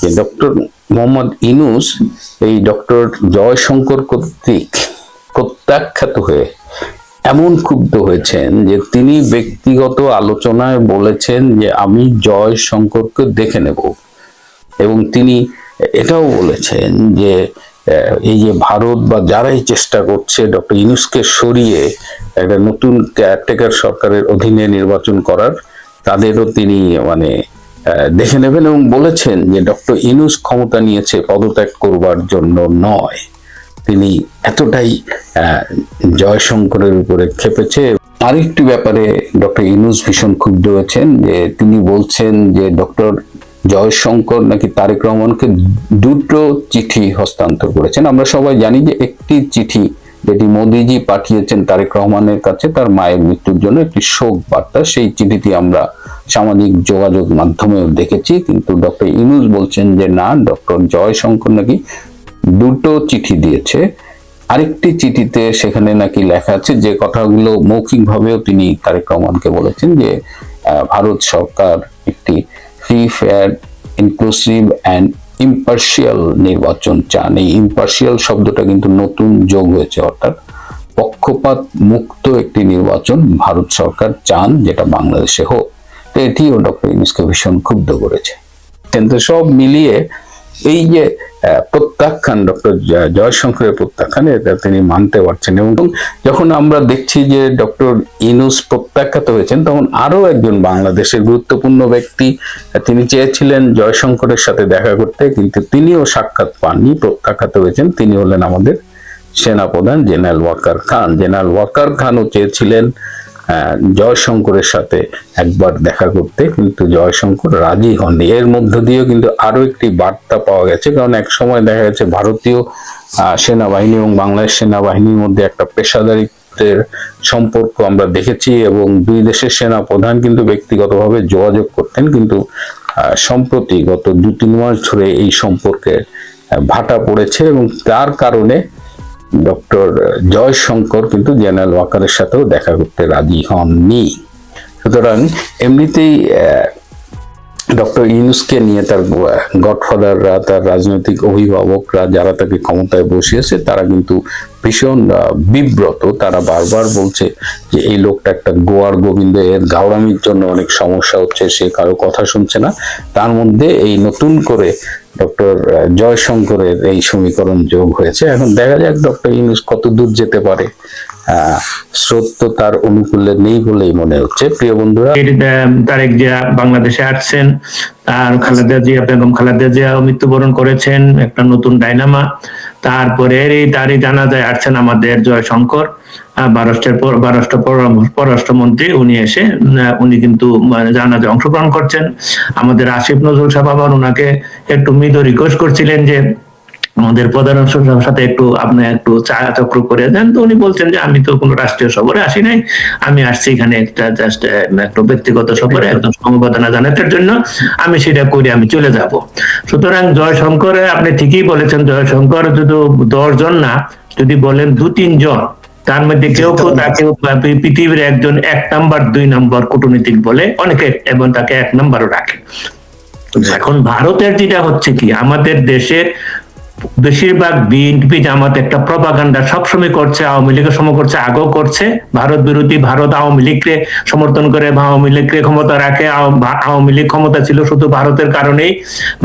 যে ডক্টর মোহাম্মদ ইউনূস এই ডক্টর জয়শঙ্কর কর্তৃক প্রত্যাখ্যাত হয়ে এমন ক্ষুব্ধ হয়েছেন যে তিনি ব্যক্তিগত আলোচনায় বলেছেন যে আমি জয়শঙ্করকে দেখে নেব, এবং তিনি এটাও বলেছেন যে এই যে ভারত বা যারাই চেষ্টা করছে ডক্টর ইউনূসকে সরিয়ে একটা নতুন কেয়ারটেকার সরকারের অধীনে নির্বাচন করার, তাদেরও তিনি দেখে নেবেন, এবং বলেছেন যে ডক্টর ইউনূস ক্ষমতা নিয়েছে পদত্যাগ করবার জন্য নয়। তিনি এতটাই জয়শঙ্করের উপরে খেপেছে। আরেকটি ব্যাপারে ডক্টর ইউনূস ভীষণ ক্ষুব্ধ হয়েছেন, যে তিনি বলছেন যে ডক্টর জয়শঙ্কর নাকি তারেক রহমানকে দুটো চিঠি হস্তান্তর করেছেন। আমরা সবাই জানি যে একটি চিঠি যেটি মোদিজি পাঠিয়েছেন তারেক রহমানের কাছে তার মায়ের মৃত্যুর জন্য একটি শোক বার্তা, সেই চিঠিটি আমরা সামাজিক যোগাযোগ মাধ্যমেও দেখেছি। কিন্তু ডক্টর ইউনূস বলছেন যে না, ডক্টর জয়শঙ্কর নাকি দুটো চিঠি দিয়েছে। আরেকটি চিঠিতে সেখানে নাকি লেখা আছে যে কথাগুলো মৌখিকভাবেও তিনি তারেক রহমানকে বলেছেন, যে ভারত সরকার একটি free, fair, inclusive and impartial নির্বাচন চান। এই ইম্পার্শিয়াল শব্দটা কিন্তু নতুন যোগ হয়েছে, অর্থাৎ পক্ষপাত মুক্ত একটি নির্বাচন ভারত সরকার চান, যেটা বাংলাদেশে হোক। তো এটিও ডক্টর ইউনূসকে ভীষণ ক্ষুব্ধ করেছে। কিন্তু সব মিলিয়ে এই যে প্রত্যাখ্যান, ডক্টর জয়শঙ্করের প্রত্যাখ্যান, এটা তিনি মানতে পারছেন। এবং যখন আমরা দেখছি যে ডক্টর ইউনূস প্রত্যাখ্যাত হয়েছেন, তখন আরো একজন বাংলাদেশের গুরুত্বপূর্ণ ব্যক্তি, তিনি চেয়েছিলেন জয়শঙ্করের সাথে দেখা করতে, কিন্তু তিনিও সাক্ষাৎ পাননি, প্রত্যাখ্যাত হয়েছেন। তিনি হলেন আমাদের সেনাপ্রধান জেনারেল ওয়াকার খান। জেনারেল ওয়াকার খানও চেয়েছিলেন জয়শঙ্করের সাথে একবার দেখা করতে, কিন্তু জয়শঙ্কর রাজি হননি। এর মধ্য দিয়েও কিন্তু আরো একটি বার্তা পাওয়া গেছে, কারণ এক সময় দেখা গেছে ভারতীয় সেনাবাহিনী এবং বাংলাদেশ সেনাবাহিনীর মধ্যে একটা পেশাদারিত্বের সম্পর্ক আমরা দেখেছি, এবং দুই দেশের সেনা প্রধান কিন্তু ব্যক্তিগতভাবে যোগাযোগ করতেন। কিন্তু সম্প্রতি গত 2-3 মাস ধরে এই সম্পর্কে ভাটা পড়েছে, এবং তার কারণে ডক্টর জয়শঙ্কর কিন্তু জেনারেল ওয়াকারের সাথেও দেখা করতে রাজি হননি। সুতরাং এমনিতেই ডক্টর ইউনূসকে নিয়ে তার গডফাদাররা, তার রাজনৈতিক অভিভাবকরা যারা তাকে ক্ষমতায় বসিয়েছে, তারা কিন্তু ভীষণ বিব্রত। তারা বারবার বলছে যে এই লোকটা একটা গোয়ার গোবিন্দ, এর গাওড়ামির জন্য অনেক সমস্যা হচ্ছে, সে কারো কথা শুনছে না। তার মধ্যে এই নতুন করে ডক্টর জয়শঙ্করের এই সমীকরণ যোগ হয়েছে। এখন দেখা যাক ডক্টর ইউনূস কত দূর যেতে পারে। স্রোত তো তার অনুকূলে নেই বলেই মনে হচ্ছে। প্রিয় বন্ধুরা, তারেক জিয়া বাংলাদেশে আসছেন, আর খালেদা জিয়া, বেগম খালেদা জিয়া মৃত্যুবরণ করেছেন, একটা নতুন ডাইনামা। তারপরে তারই জানাজায় আসছেন আমাদের জয়শঙ্কর, পররাষ্ট্রমন্ত্রী। উনি কিন্তু জানাজায় অংশগ্রহণ করছেন। আমাদের আসিফ নজরুল সাহেব আবার ওনাকে একটু মৃদু রিকোয়েস্ট করছিলেন যে আমাদের প্রধানমন্ত্রীর সাথে আপনি একটু চা চক্র করে দেন। তো উনি বলছেন যে আমি তো কোনো রাষ্ট্রীয় সফরে আসি নাই, আমি আসছি এখানে একটা জাস্ট একটু ব্যক্তিগত সফরে একদম সমবেদনা জানানোর জন্য, আমি সেটা করে আমি চলে যাব। সুতরাং জয়শঙ্কর, আপনি ঠিকই বলেছেন, জয়শঙ্কর যদি 10 জন না, যদি বলেন 2-3 জন, তার মধ্যে কেউ তাকে পৃথিবীর একজন 1 নাম্বার 2 নাম্বার কূটনীতিক বলে অনেকে, এবং তাকে 1 নাম্বারও রাখে। এখন ভারতের যেটা হচ্ছে কি, আমাদের দেশের বেশিরভাগ বিএনপি জামাত একটা প্রপাগান্ডা সবসময় করছে, আওয়ামী লীগের সময় করছে, আগেও করছে, ভারত বিরোধী। ভারত আওয়ামী লীগকে সমর্থন করে, আওয়ামী লীগকে ক্ষমতা রাখে। আওয়ামী লীগ ক্ষমতা ছিল শুধু ভারতের কারণেই।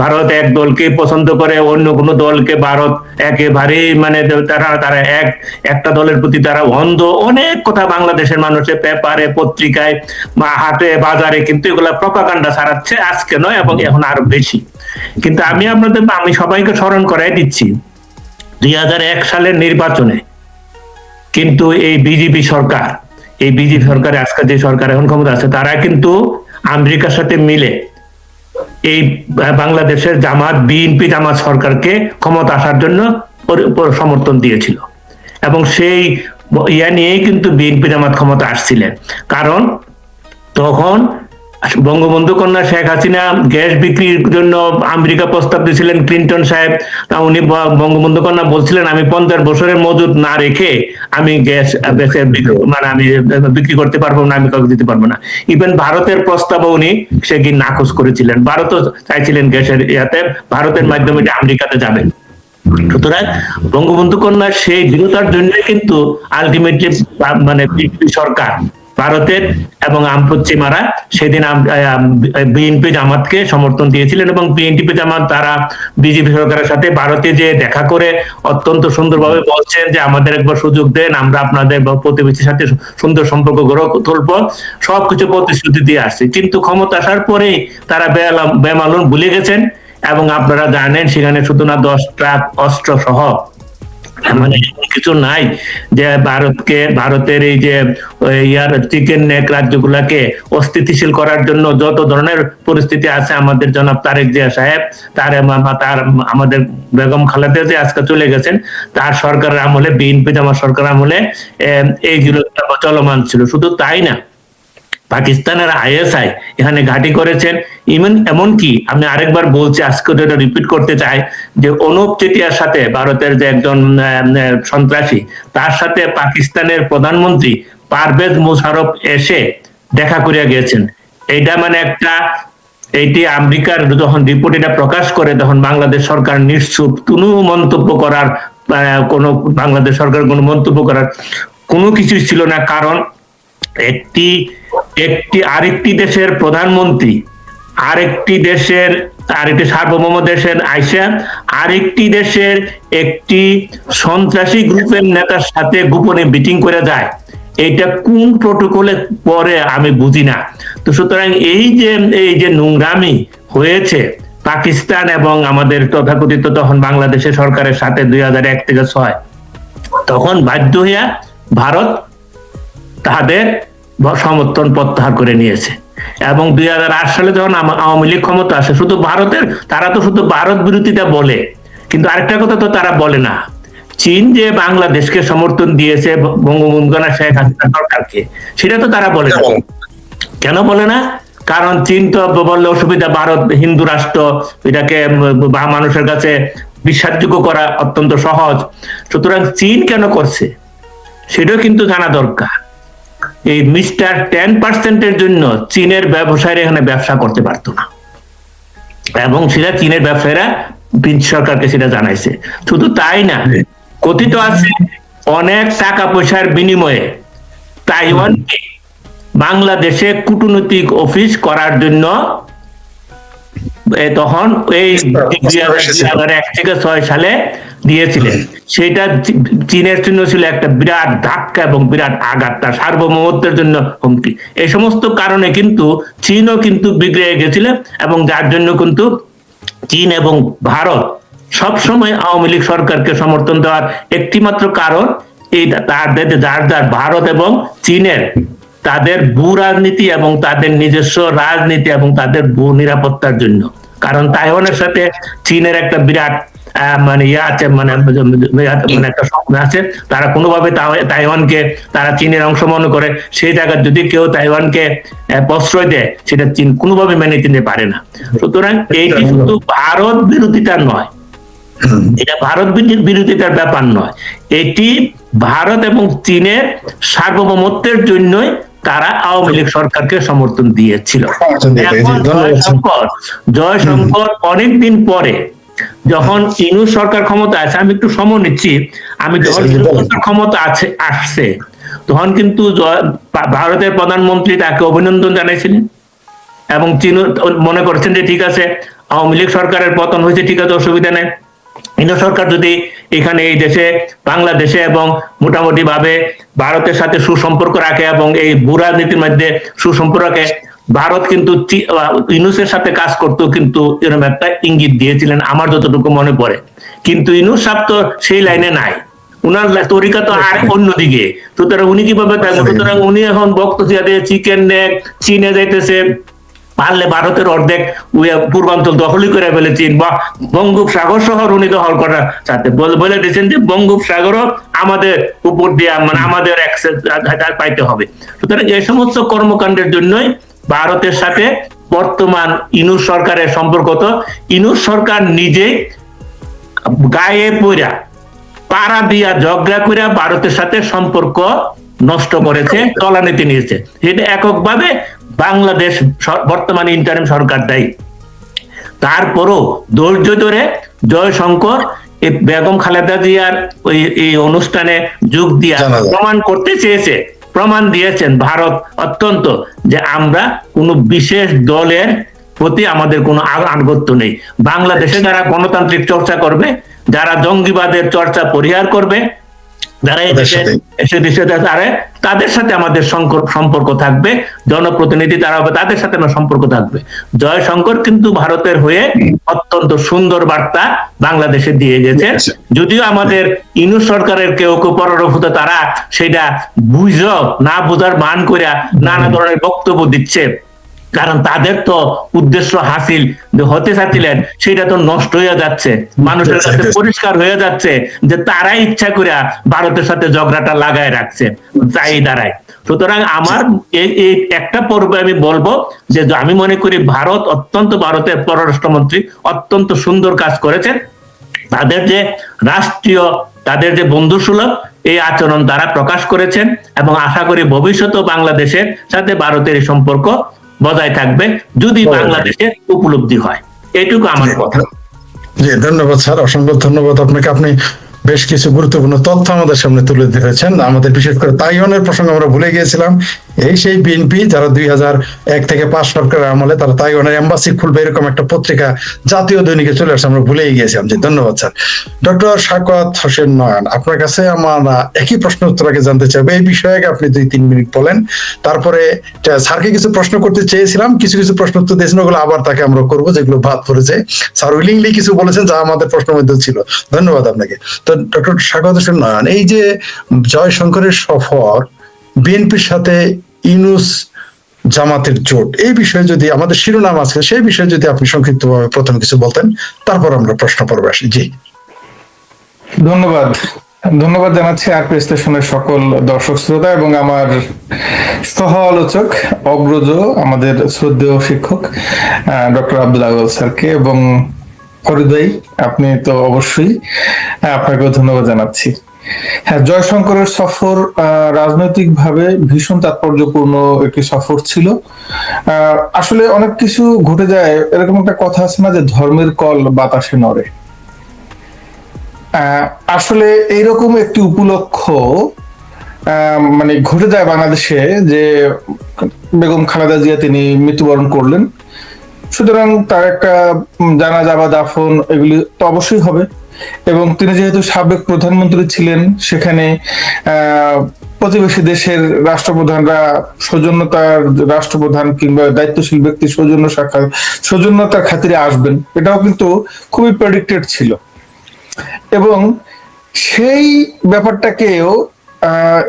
ভারত এক দলকে পছন্দ করে, অন্য কোনো দলকে ভারত একেবারে তারা একটা দলের প্রতি তারা অন্ধ। অনেক কথা বাংলাদেশের মানুষের পেপারে, পত্রিকায়, হাটে বাজারে কিন্তু এগুলা প্রপাগান্ডা ছাড়াচ্ছে, আজকে নয় এবং এখন আরো বেশি। কিন্তু আমি সবাইকে স্মরণ করাই দিচ্ছি, 2001 সালের নির্বাচনে কিন্তু এই বিজেপি সরকার, আজকে যে সরকার এখন ক্ষমতা আছে, তারা কিন্তু আমেরিকার সাথে মিলে এই বাংলাদেশের বিএনপি জামাত সরকারকে ক্ষমতা আসার জন্য সমর্থন দিয়েছিল, এবং সেই নিয়েই কিন্তু বিএনপি জামাত ক্ষমতা আসছিলেন। কারণ তখন বঙ্গবন্ধু কন্যা শেখ হাসিনা গ্যাস বিক্রির জন্য আমেরিকা প্রস্তাব দিয়েছিলেন ক্লিন্টন সাহেব। উনি বঙ্গবন্ধু কন্যা বলছিলেন আমি 50 বছরের মজুদ না রেখে আমি গ্যাস মানে আমি বিক্রি করতে পারবো না, আমি কাউকে দিতে পারবো না। ইভেন ভারতের প্রস্তাবও উনি সে কি নাকচ করেছিলেন। ভারতও চাইছিলেন গ্যাসের ইয়াতে ভারতের মাধ্যমে এটা আমেরিকাতে যাবে। সুতরাং বঙ্গবন্ধু কন্যার সেই দৃঢ়তার জন্য কিন্তু আলটিমেটলি মানে সরকার ভারতের এবং পশ্চিমারা সেদিন বিএনপি জামাতকে সমর্থন দিয়েছিলেন, এবং বিএনপি জামাত তারা বিজেপি সরকারের সাথে ভারতে যে দেখা করে অত্যন্ত সুন্দরভাবে বলছেন যে আমাদের একবার সুযোগ দেন, আমরা আপনাদের প্রতিবেশীর সাথে সুন্দর সম্পর্ক গড়ে তুলবো, সবকিছু প্রতিশ্রুতি দিয়ে আসছে। কিন্তু ক্ষমতা আসার পরেই তারা বেমালুন ভুলে গেছেন, এবং আপনারা জানেন সেখানে শুধু না 10 ট্রাক অস্ত্র সহ মানে কিছু নাই যে ভারতের এই যে ইয়ার চিকেন নেক রাজ্যগুলাকে অস্থিতিশীল করার জন্য যত ধরনের পরিস্থিতি আছে, আমাদের জনাব তারেক জিয়া সাহেব তার আমাদের বেগম খালেদা যে আজকে চলে গেছেন, তার সরকারের আমলে বিএনপি জামাত সরকার আমলে এইগুলো চলমান ছিল। শুধু তাই না, পাকিস্তানের আইএসআই এখানে ঘাঁটি করেছেন। এমনকি আমি আরেকবার বলছি, আজকে যেটা রিপিট করতে চাই, যে অনুপ চেটিয়ার সাথে ভারতের যে একজন সন্ত্রাসী, তার সাথে পাকিস্তানের প্রধানমন্ত্রী পারভেজ মুশারফ এসে দেখা করিয়া গিয়েছেন। এইটা মানে এইটি আমেরিকার যখন রিপোর্ট এটা প্রকাশ করে, তখন বাংলাদেশ সরকার নিশ্চুপ, কোনো মন্তব্য করার বাংলাদেশ সরকার কোনো মন্তব্য করার কোনো কিছুই ছিল না। কারণ আরেকটি দেশের প্রধানমন্ত্রী আরেকটি সার্বভৌম দেশের আইসা আরেকটি দেশের একটি সন্ত্রাসী গ্রুপের নেতার সাথে গোপনে মিটিং করে যায়, এটা কোন প্রটোকলে পরে আমি বুঝি না। তো সুতরাং এই যে নোংরামি হয়েছে পাকিস্তান এবং আমাদের তথাকথিত তখন বাংলাদেশের সরকারের সাথে 2001 থেকে 2006, তখন বাধ্য হইয়া ভারত তাদের সমর্থন প্রত্যাহার করে নিয়েছে। এবং 2008 সালে যখন আওয়ামী লীগ ক্ষমতা আসে, তারা তো শুধু ভারত বিরোধিতা বলে, কিন্তু আরেকটা কথা তো তারা বলে না, চীন যে বাংলাদেশকে সমর্থন দিয়েছে বঙ্গবন্ধু কন্যা শেখ হাসিনা সরকারকে, সেটা তো তারা বলে না। কেন বলে না? কারণ চীন তো বললে অসুবিধা, ভারত হিন্দু রাষ্ট্র, এটাকে মানুষের কাছে বিশ্বাসযোগ্য করা অত্যন্ত সহজ। সুতরাং চীন কেন করছে সেটাও কিন্তু জানা দরকার। এই মিস্টার 10% জন্য চীনের ব্যবসায়ীরা এখানে ব্যবসা করতে পারতো না, এবং সেটা চীনের ব্যবসায়ীরা সরকারকে সেটা জানাইছে। শুধু তাই না, কথিত আছে অনেক টাকা পয়সার বিনিময়ে তাইওয়ানকে বাংলাদেশে কূটনৈতিক অফিস করার জন্য তখন এই 2001 থেকে 2006 সালে দিয়েছিলেন। সেটা চীনের জন্য ছিল একটা বিরাট ধাক্কা এবং বিরাট আঘাত, তার সার্বভৌমত্বের জন্য হুমকি। এই সমস্ত কারণে কিন্তু চীনও কিন্তু বিগড়ে গেছিল, এবং যার জন্য কিন্তু চীন এবং ভারত সবসময় আওয়ামী লীগ সরকারকে সমর্থন দেওয়ার একটি মাত্র কারণ এইটা, তাদের যার ভারত এবং চীনের তাদের ভূ রাজনীতি এবং তাদের নিজস্ব রাজনীতি এবং তাদের ভূ নিরাপত্তার জন্য। কারণ তাইওয়ানের সাথে চীনের একটা বিরাট মানে আছে, মানে একটা স্বপ্ন আছে, তারা কোনোভাবে তাইওয়ানকে তারা চীনের অংশ মনে করে। সেই জায়গায় যদি কেউ তাইওয়ানকে প্রশ্রয় দেয়, সেটা চীন কোনোভাবে মেনে নিতে পারে না। সুতরাং এইটি শুধু ভারত বিরোধিতা নয়, এটা ভারত বিরোধিতার ব্যাপার নয়, এটি ভারত এবং চীনের সার্বভৌমত্বের জন্যই তারা আওয়ামী লীগ সরকারকে সমর্থন দিয়েছিল। এখন জয়শঙ্কর অনেকদিন পরে যখন ইউনূস সরকার ক্ষমতা আছে, আমি একটু সময় নিচ্ছি, যখন ইউনূস সরকার ক্ষমতা আসছে, তখন কিন্তু ভারতের প্রধানমন্ত্রী তাকে অভিনন্দন জানাইছিলেন, এবং চীন মনে করছেন যে ঠিক আছে আওয়ামী লীগ সরকারের পতন হয়েছে, ঠিক আছে অসুবিধা নেই, ইউনূস সরকার যদি এখানে এই দেশে বাংলাদেশে এবং মোটামুটি ভাবে ভারতের সাথে সুসম্পর্ক রাখে এবং এই ভূ রাজনীতির মধ্যে সুসম্পর্ক রাখে, ভারত কিন্তু ইউনূসের সাথে কাজ করতো, কিন্তু এরকম একটা ইঙ্গিত দিয়েছিলেন আমার যতটুকু মনে পড়ে। কিন্তু ইউনূস সাহেব তো সেই লাইনে নাই, উনার তরিকা তো আর অন্যদিকে। সুতরাং উনি কিভাবে থাকবেন? সুতরাং উনি এখন বক্তব্য দিয়ে চিকেন নেক চীনে যাইতেছে, পারলে ভারতের অর্ধেক পূর্বাঞ্চল দখলই করে ফেলেছেন, বা বঙ্গোপসাগর শহর উনি দখল করার সাথে বলে দিয়েছেন যে বঙ্গোপসাগরও আমাদের উপর দিয়ে, মানে আমাদের অ্যাক্সেস পাইতে হবে। সুতরাং এই সমস্ত কর্মকাণ্ডের জন্যই ভারতের সাথে বর্তমান ইউনূস সরকারের সম্পর্ক, তো ইউনূস সরকার নিজেই গায়ে পড়া পাড়া দিয়া ঝগড়া করে ভারতের সাথে সম্পর্ক নষ্ট করেছে, তলানিতে নিয়েছে। এটা এককভাবে বাংলাদেশ বর্তমানে ইন্টারিম সরকার দায়ী। তারপরও ধৈর্য ধরে জয়শঙ্কর এই বেগম খালেদা জিয়ার ওই এই অনুষ্ঠানে যোগ দিয়া প্রমাণ করতে চেয়েছে, প্রমাণ দিয়েছেন ভারত অত্যন্ত, যে আমরা কোন বিশেষ দলের প্রতি আমাদের কোনো আনুগত্য নেই। বাংলাদেশে যারা গণতান্ত্রিক চর্চা করবে, যারা জঙ্গিবাদের চর্চা পরিহার করবে, যারা এসে দেশে তাদের সাথে আমাদের সম্পর্ক থাকবে, জনপ্রতিনিধি তারা হবে, তাদের সাথে আমার সম্পর্ক থাকবে। জয়শঙ্কর কিন্তু ভারতের হয়ে অত্যন্ত সুন্দর বার্তা বাংলাদেশে দিয়ে গেছে। যদিও আমাদের ইউনূস সরকারের কেউ কেউ পররভূত তারা সেটা না বুঝার মান করে নানা ধরনের বক্তব্য দিচ্ছে, কারণ তাদের তো উদ্দেশ্য হাসিল হতে চাচ্ছিলেন, সেটা তো নষ্ট হয়ে যাচ্ছে, মানুষের কাছে পরিষ্কার হয়ে যাচ্ছে যে তারাই ইচ্ছা করে ভারতের সাথে ঝগড়াটা লাগায় রাখছে, তাই দাঁড়ায়। সুতরাং আমার এই একটা পর্বে আমি বলবো যে আমি মনে করি ভারতের পররাষ্ট্রমন্ত্রী অত্যন্ত সুন্দর কাজ করেছেন। তাদের যে রাষ্ট্রীয়, তাদের যে বন্ধুসুলভ এই আচরণ তারা প্রকাশ করেছেন, এবং আশা করি ভবিষ্যতেও বাংলাদেশের সাথে ভারতের এই সম্পর্ক বজায় থাকবে যদি বাংলাদেশের উপলব্ধি হয়। এইটুকু আমার কথা। জি, ধন্যবাদ স্যার, অসংখ্য ধন্যবাদ আপনাকে। আপনি বেশ কিছু গুরুত্বপূর্ণ তথ্য আমাদের সামনে তুলে ধরেছেন। আমাদের বিশেষ করে তাইওয়ানের প্রসঙ্গে আমরা ভুলে গিয়েছিলাম। এই সেই বিএনপি যারা 2001 থেকে 5 সরকারের আমলে তারা তাইওয়ানের এম্বাসি খুলবে এরকম একটা পত্রিকা জাতীয় দৈনিকে চলে আসছে, আমরা ভুলেই গিয়েছিলাম। জি, ধন্যবাদ স্যার। ডক্টর সাখাওয়াত হোসেন নয়ন, আপনার কাছে আমার একই প্রশ্ন উত্তর আগে জানতে চাইবো। এই বিষয়ে আপনি 2-3 মিনিট বলেন, তারপরে স্যারকে কিছু প্রশ্ন করতে চেয়েছিলাম, কিছু কিছু প্রশ্ন উত্তর দিয়েছেন, ওগুলো আবার তাকে আমরা করবো যেগুলো বাদ পড়েছে। স্যার উইলিংলি কিছু বলেছেন যা আমাদের প্রশ্নের মধ্যে ছিল। ধন্যবাদ আপনাকে। তো ডক্টর সাখাওয়াত হোসেন নয়ন, এই যে জয়শঙ্করের সফর, বিএনপির সাথে ইউনূস জামাতের জোট, এই বিষয়ে যদি আমাদের শিরোনাম আছে সেই বিষয়ে যদি আপনি সংক্ষিপ্তভাবে প্রথম কিছু বলতেন, তারপর আমরা প্রশ্ন পর্বে আসি। জি, ধন্যবাদ জানাচ্ছি আরপি স্টেশনের সকল দর্শক শ্রোতা এবং আমার সহ আলোচক অগ্রজ আমাদের শ্রদ্ধেয় শিক্ষক ডক্টর আব্দুল আউয়াল স্যারকে, এবং ফরিদ ভাই আপনি তো অবশ্যই, আপনাকেও ধন্যবাদ জানাচ্ছি। হ্যাঁ, জয়শঙ্করের সফর রাজনৈতিকভাবে ভীষণ তাৎপর্যপূর্ণ একটি সফর ছিল। আসলে অনেক কিছু ঘটে যায়, এরকম একটা কথা আছে না যে ধর্মের কল বাতাসে নড়ে। আসলে এইরকম একটি উপলক্ষ মানে ঘটে যায় বাংলাদেশে, যে বেগম খালেদা জিয়া তিনি মৃত্যুবরণ করলেন। সুতরাং তার একটা জানাজা বা দাফন এগুলি তো অবশ্যই হবে, এবং তিনি যেহেতু সাবেক প্রধানমন্ত্রী ছিলেন, সেখানে প্রতিবেশী দেশের রাষ্ট্রপ্রধানরা সৌজন্যতার, রাষ্ট্রপ্রধান কিংবা দায়িত্বশীল ব্যক্তি সৌজন্যতার খাতিরে আসবেন, এটাও কিন্তু খুবই প্রেডিক্টেড ছিল। এবং সেই ব্যাপারটাকেও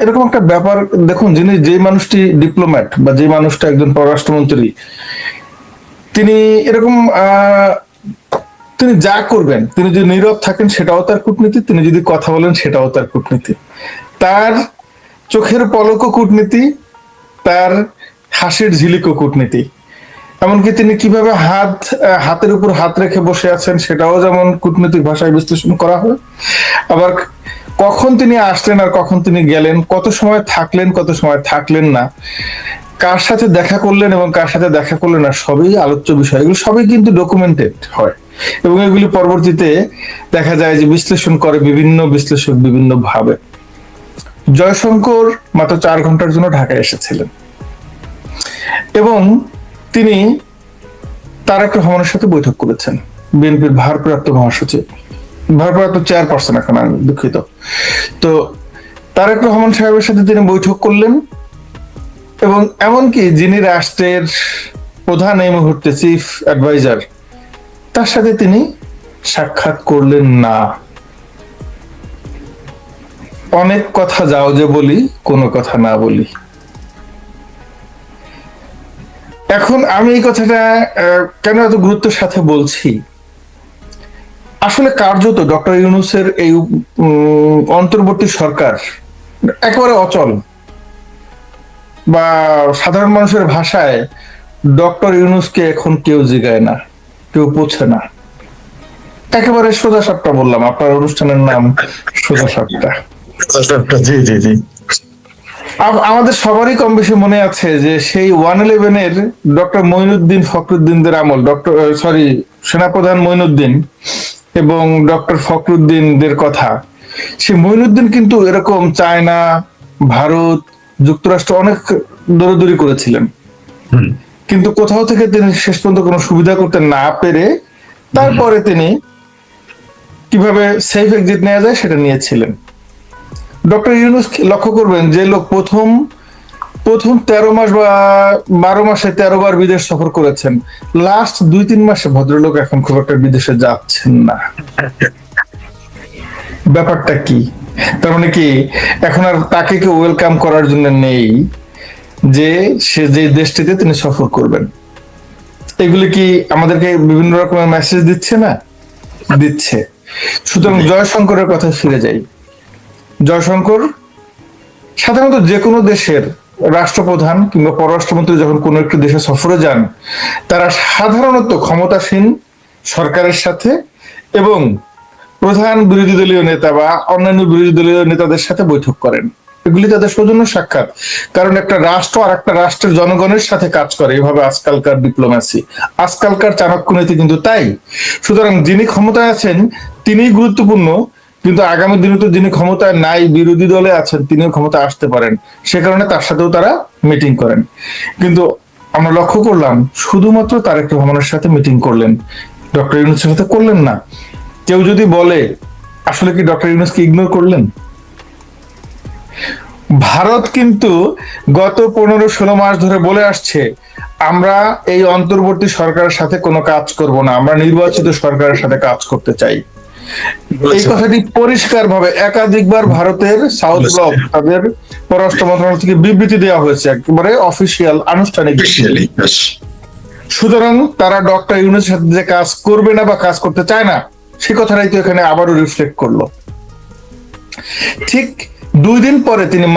এরকম একটা ব্যাপার, দেখুন, যে মানুষটি ডিপ্লোম্যাট বা যে মানুষটা একজন পররাষ্ট্রমন্ত্রী, তিনি এরকম তিনি যা করবেন, তিনি যদি নীরব থাকেন সেটাও তার কূটনীতি, তিনি যদি কথা বলেন সেটাও তার কূটনীতি, তার চোখের পলকও কূটনীতি, তার হাসির ঝিলিকও কূটনীতি। এমনকি তিনি কিভাবে হাতের উপর হাত রেখে বসে আছেন সেটাও যেমন কূটনৈতিক ভাষায় বিশ্লেষণ করা হয়। আবার কখন তিনি আসলেন আর কখন তিনি গেলেন, কত সময় থাকলেন কত সময় থাকলেন না, কার সাথে দেখা করলেন এবং কার সাথে দেখা করলেন না, সবই আলোচ্য বিষয়। এগুলো সবই কিন্তু ডকুমেন্টেড হয়, এবং এগুলি পরবর্তীতে দেখা যায় যে বিশ্লেষণ করে বিভিন্ন বিশ্লেষক বিভিন্ন ভাবে। জয়শঙ্কর মাত্র 4 ঘন্টার জন্য ঢাকায় এসেছিলেন, এবং তিনি তারেক রহমানের সাথে বৈঠক করেছেন, বিএনপির ভারপ্রাপ্ত মহাসচিব, ভারপ্রাপ্ত চেয়ারপারসন, এখন আমি দুঃখিত। তো তারেক রহমান সাহেবের সাথে তিনি বৈঠক করলেন, এবং এমনকি যিনি রাষ্ট্রের প্রধান এই মুহূর্তে চিফ অ্যাডভাইজার, তার সাথে তিনি সাক্ষাৎ করলেন না। অনেক কথা যাও যে বলি, কোনো কথা না বলি। এখন আমি এই কথাটা কেন এত গুরুত্বের সাথে বলছি, আসলে কার্যত ডক্টর ইউনূসের এই অন্তর্বর্তী সরকার একেবারে অচল, বা সাধারণ মানুষের ভাষায় ডক্টর ইউনূসকে এখন কেউ জিগায় না, কেউ পোছে না। একেবারে সোজা সাপটা বললাম, আপনার অনুষ্ঠানের নাম সোজা সাপটা। জি জি জি। আমাদের সবারই কম বেশি মনে আছে যে সেই 111 এর ডক্টর মঈনুদ্দিন ফখরুদ্দিনদের আমল, সেনাপ্রধান মঈনুদ্দিন এবং ডক্টর ফখরুদ্দিনদের কথা। সেই মঈনুদ্দিন কিন্তু এরকম চায়না, ভারত, যুক্তরাষ্ট্র অনেক দৌড়াদৌড়ি করেছিলেন, কিন্তু কোথাও থেকে তিনি শেষ পর্যন্ত কোনো সুবিধা করতে না পেরে তারপরে তিনি কিভাবে সেফ এক্সিট নেওয়া যায় সেটা নিয়েছিলেন। ডক্টর ইউনূস লক্ষ্য করবেন যে লোক প্রথম 13 মাস বা 12 মাসে 13 বার বিদেশ সফর করেছেন, লাস্ট 2-3 মাসে ভদ্রলোক এখন খুব একটা বিদেশে যাচ্ছেন না। ব্যাপারটা কি? তার মানে কি এখন আর তাকে কেউ ওয়েলকাম করার জন্য নেই যে সে যে দেশটিতে তিনি সফর করবেন? এগুলি কি আমাদেরকে বিভিন্ন রকমের মেসেজ দিচ্ছে না? দিচ্ছে। সুতরাং জয়শঙ্করের কথায় ফিরে যাই। জয়শঙ্কর সাধারণত যে কোনো দেশের রাষ্ট্রপ্রধান কিংবা পররাষ্ট্রমন্ত্রী যখন কোনো একটি দেশে সফরে যান, তারা সাধারণত ক্ষমতাসীন সরকারের সাথে এবং প্রধান বিরোধী দলীয় নেতা বা অন্যান্য বিরোধী দলীয় নেতাদের সাথে বৈঠক করেন। এগুলি তাদের সৌজন্য সাক্ষাৎ, কারণ একটা রাষ্ট্র আর একটা রাষ্ট্রের জনগণের সাথে কাজ করে। এভাবে আজকালকার ডিপ্লোম্যাসি, আজকালকার চাণক্য নীতি কিন্তু তাই। সুতরাং যিনি ক্ষমতায় আছেন তিনিই গুরুত্বপূর্ণ, কিন্তু আগামী দিনে তো যিনি ক্ষমতায় নাই, বিরোধী দলে আছেন, তিনিও ক্ষমতা আসতে পারেন, সে কারণে তার সাথেও তারা মিটিং করেন। কিন্তু আমরা লক্ষ্য করলাম শুধুমাত্র তারেক রহমানের সাথে মিটিং করলেন, ডক্টর ইউনূসের সাথে করলেন না। কেউ যদি বলে আসলে কি ডক্টর ইউনূসকে ইগনোর করলেন? ভারত কিন্তু গত 15-16 মাস ধরে বলে আসছে আমরা এই অন্তর্বর্তী সরকারের সাথে কোনো কাজ করব না, আমরা নির্বাচিত সরকারের সাথে কাজ করতে চাই। এই কথাটি পরিষ্কার ভাবে একাধিকবার ভারতের সাউথ ব্লক তাদের পররাষ্ট্র মন্ত্রণালয় থেকে বিবৃতি দেওয়া হয়েছে, একেবারে অফিসিয়াল, আনুষ্ঠানিক। সুতরাং তারা ডক্টর ইউনূসের সাথে যে কাজ করবে না বা কাজ করতে চায় না, সে কথাটাই তো এখানে আবারও রিফ্লেক্ট করলো। ঠিক 2 দিন পরে তিনি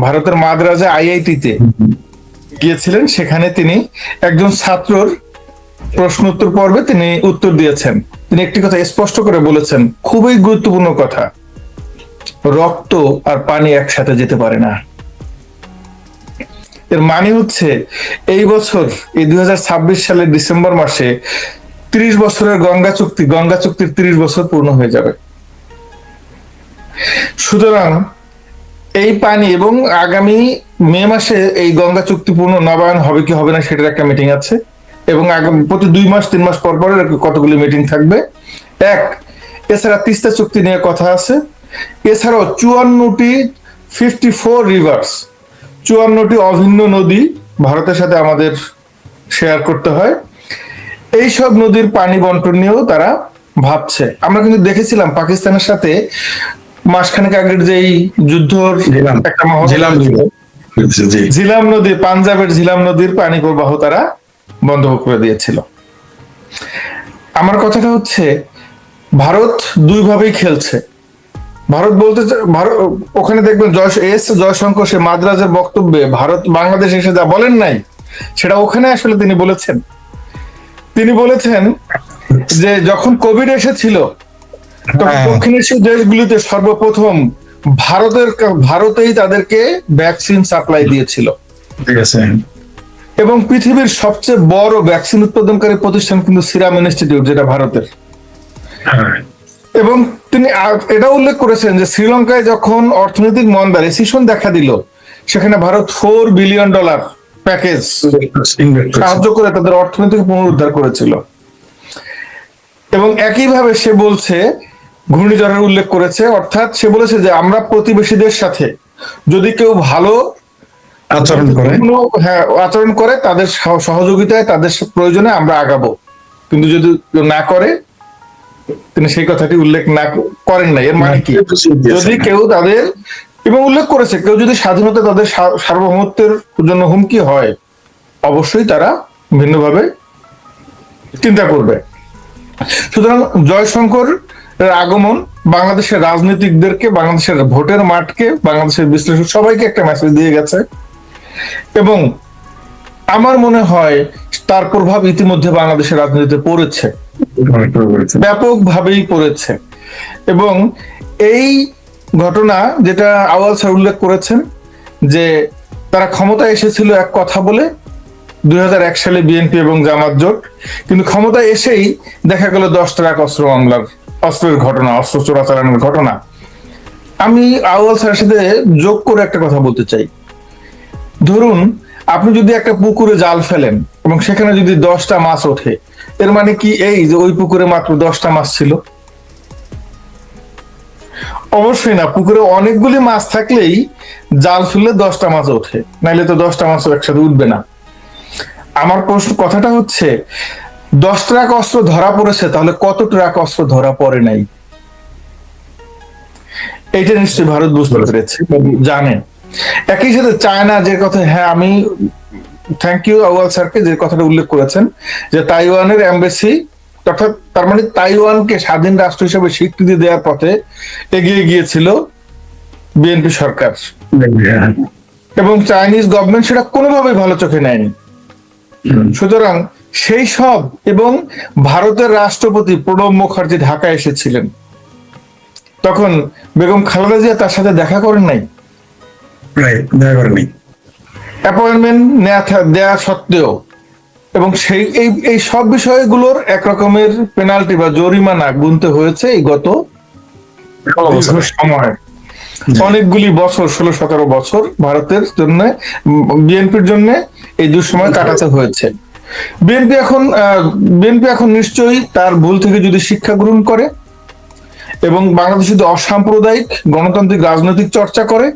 ভারতের মাদ্রাজে IIT-তে গিয়েছিলেন। সেখানে তিনি একজন ছাত্রর প্রশ্ন উত্তর পর্বে তিনি উত্তর দিয়েছেন। তিনি একটি কথা স্পষ্ট করে বলেছেন, খুবই গুরুত্বপূর্ণ কথা, রক্ত আর পানি একসাথে যেতে পারে না। এর মানে হচ্ছে এই বছর, এই 2026 সালের ডিসেম্বর মাসে 30 বছরের গঙ্গা চুক্তির 30 বছর পূর্ণ হয়ে যাবে। সুতরাং এই পানি এবং আগামী মে মাসে এই গঙ্গা চুক্তি পূর্ণ নবায়ন হবে কি হবে না সেটার একটা মিটিং আছে, এবং প্রতি 2-3 মাস পর পর কতগুলি মিটিং থাকবে। এছাড়া তিস্তা চুক্তি নিয়ে কথা আছে। এছাড়াও 54টি রিভার্স, 54টি অভিন্ন নদী ভারতের সাথে আমাদের শেয়ার করতে হয়। এইসব নদীর পানি বন্টন নিয়েও তারা ভাবছে। আমরা কিন্তু দেখেছিলাম পাকিস্তানের সাথে মাসখানেক আগের যেই যুদ্ধর একটা ঝিলাম নদী, পাঞ্জাবের ঝিলাম নদীর পানি প্রবাহ তারা বন্ধ করে দিয়েছিল। আমার কথাটা হচ্ছে ভারত দুইভাবেই খেলছে। ভারত বলতে ওখানে দেখবেন জয়শঙ্কর সে মাদ্রাজের বক্তব্যে ভারত বাংলাদেশ এসে যা বলেন নাই সেটা ওখানে আসলে তিনি বলেছেন যে যখন কোভিড এসেছিল তখন দক্ষিণ এশীয় দেশগুলিতে সর্বপ্রথম ভারতেই তাদেরকে ভ্যাকসিন সাপ্লাই দিয়েছিল, এবং পৃথিবীর সবচেয়ে বড় ভ্যাকসিন উৎপাদনকারী প্রতিষ্ঠান কিন্তু সিরাম ইনস্টিটিউট, যেটা ভারতের। এবং তিনি এটা উল্লেখ করেছেন যে শ্রীলঙ্কায় যখন অর্থনৈতিক মন্দা, রিসেশন দেখা দিল, সেখানে ভারত $4 বিলিয়ন প্যাকেজ সাহায্য করে তাদের অর্থনৈতিক পুনরুদ্ধার করেছিল। এবং একইভাবে সে বলছে, ঘূর্ণিঝড়ের উল্লেখ করেছে, অর্থাৎ সে বলেছে যে আমরা প্রতিবেশীদের সাথে যদি কেউ ভালো আচরণ করে তাদের সহযোগিতায়, তাদের প্রয়োজনে আমরা আগাবো, কিন্তু যদি না করে, তিনি সেই কথাটি উল্লেখ না করেন নাই। এর মানে কি, যদি কেউ তাদের, এবং উল্লেখ করেছে কেউ যদি স্বাধীনতা তাদের সার্বভৌমত্বের জন্য হুমকি হয়, অবশ্যই তারা ভিন্নভাবে চিন্তা করবে। সুতরাং জয়শঙ্কর আগমন বাংলাদেশের রাজনীতিকদেরকে, বাংলাদেশের ভোটের মাঠকে, বাংলাদেশের বিশ্লেষক সবাইকে একটা মেসেজ দিয়ে গেছে। এবং আমার মনে হয় তার প্রভাব ইতিমধ্যে বাংলাদেশের রাজনীতিতে পড়েছে, ব্যাপকভাবেই পড়েছে। এবং এই ঘটনা যেটা আউয়াল স্যার উল্লেখ করেছেন যে তারা ক্ষমতায় এসেছিল এক কথা বলে 2001 সালে বিএনপি এবং জামাত জোট, কিন্তু ক্ষমতায় এসেই দেখা গেল 10 ট্রাক অস্ত্র মামলার, অস্ত্রের ঘটনা, অস্ত্র চোরাচালানের ঘটনা। আমি আউয়াল স্যারের সাথে যোগ করে একটা কথা বলতে চাই। ধরুন আপনি যদি একটা পুকুরে জাল ফেলেন এবং সেখানে যদি 10টা মাছ ওঠে, এর মানে কি এই যে ওই পুকুরে মাত্র 10টা মাছ ছিল? অবশ্যই না। পুকুরে অনেকগুলি মাছ থাকলেই জাল ফেললে 10টা মাছ ওঠে, নাইলে তো 10টা মাছও একসাথে উঠবে না। আমার প্রশ্ন, কথাটা হচ্ছে 10 ট্রাক অস্ত্র ধরা পড়েছে, তাহলে কত ট্রাক অস্ত্র ধরা পড়ে নাই? এইটা নিশ্চয়ই ভারত বুঝতে পেরেছে, জানে। একই সাথে চায়না যে কথা, হ্যাঁ আমি থ্যাংক ইউ আউয়াল স্যারকে যে কথাটা উল্লেখ করেছেন যে তাইওয়ানের এমবাসি, অর্থাৎ তার মানে তাইওয়ানকে স্বাধীন রাষ্ট্র হিসেবে স্বীকৃতি দেওয়ার পথে এগিয়ে গিয়েছিল বিএনপি সরকার, এবং চাইনিজ গভর্নমেন্ট সেটা কোনোভাবেই ভালো চোখে নেয়নি। সুতরাং সেই সব, এবং ভারতের রাষ্ট্রপতি প্রণব মুখার্জি ঢাকায় এসেছিলেন, তখন বেগম খালেদা জিয়া তার সাথে দেখা করেন নাই? অ্যাপয়েন্টমেন্ট দেয়া সত্ত্বেও। এবং সেই এই সব বিষয়গুলোর একরকমের পেনাল্টি বা জরিমানা গুনতে হয়েছে এই গত সময়, অনেকগুলি বছর, 16-17 বছর ভারতের জন্য, বিএনপির জন্য এই দুঃসময় কাটাতে হয়েছে। বিএনপি এখন নিশ্চয়ই তার ভুল থেকে যদি শিক্ষা গ্রহণ করে এবং বাংলাদেশে যদি অসাম্প্রদায়িক গণতান্ত্রিক রাজনৈতিক চর্চা করে,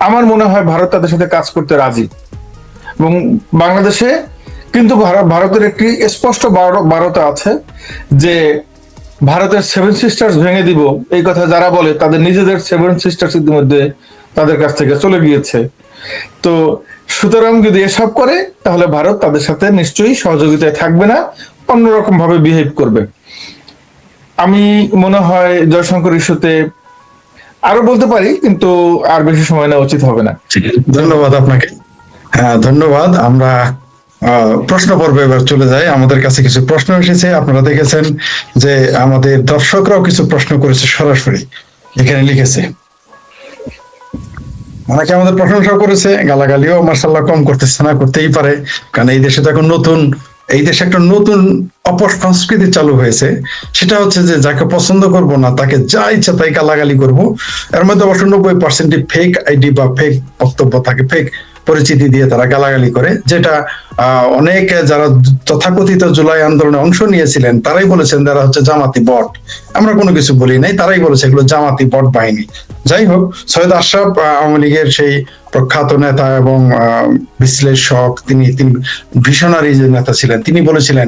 আমার মনে হয় ভারত তাদের সাথে কাজ করতে রাজি। এবং বাংলাদেশে কিন্তু ভারতের একটি স্পষ্ট বারতা আছে যে ভারতের 7 সিস্টার্স ভেঙে দিব, এই কথা যারা বলে তাদের নিজেদের 7 সিস্টার্স ইতিমধ্যে তাদের কাছ থেকে চলে গিয়েছে। তো সুতরাং যদি এসব করে, তাহলে ভারত তাদের সাথে নিশ্চয়ই সহযোগিতায় থাকবে না, অন্যরকম ভাবে বিহেভ করবে। আমি মনে হয় জয়শঙ্কর ইস্যুতে আরো বলতে পারি, কিন্তু আর বেশি সময় নেওয়া উচিত হবে না। ধন্যবাদ আপনাকে। হ্যাঁ, ধন্যবাদ। আমরা প্রশ্ন পর্বে এবার চলে যাই। আমাদের কাছে কিছু প্রশ্ন এসেছে, আপনারা দেখেছেন যে আমাদের দর্শকরাও কিছু প্রশ্ন করেছে, সরাসরি এখানে লিখেছে। অনেকে আমাদের প্রশংসা করেছে, গালাগালিও মার্শাল্লাহ কম করতেছে না, করতেই পারে, কারণ এই দেশে তো এখন এই দেশে একটা নতুন অপসংস্কৃতি চালু হয়েছে। সেটা হচ্ছে যে যাকে পছন্দ করব না তাকে যা ইচ্ছা তাই গালাগালি করব। এর মধ্যে অবশ্য 90% ফেক আইডি বা ফেক বক্তব্য থাকে, ফেক পরিচিতি দিয়ে তারা গালাগালি করে, যেটা অনেক যারা তথাকথিত জুলাই আন্দোলনে অংশ নিয়েছিলেন তারাই বলেছেন তারা হচ্ছে জামাতি বট। আমরা কোনো কিছু বলি নাই, তারাই বলেছে এগুলো জামাতি বট বাহিনী। যাই হোক, সৈয়দ আশরাফ আওয়ামী লীগের সেই প্রখ্যাত নেতা এবং বিশ্লেষক, তিনি ভিশনারি যে নেতা ছিলেন, তিনি বলেছিলেন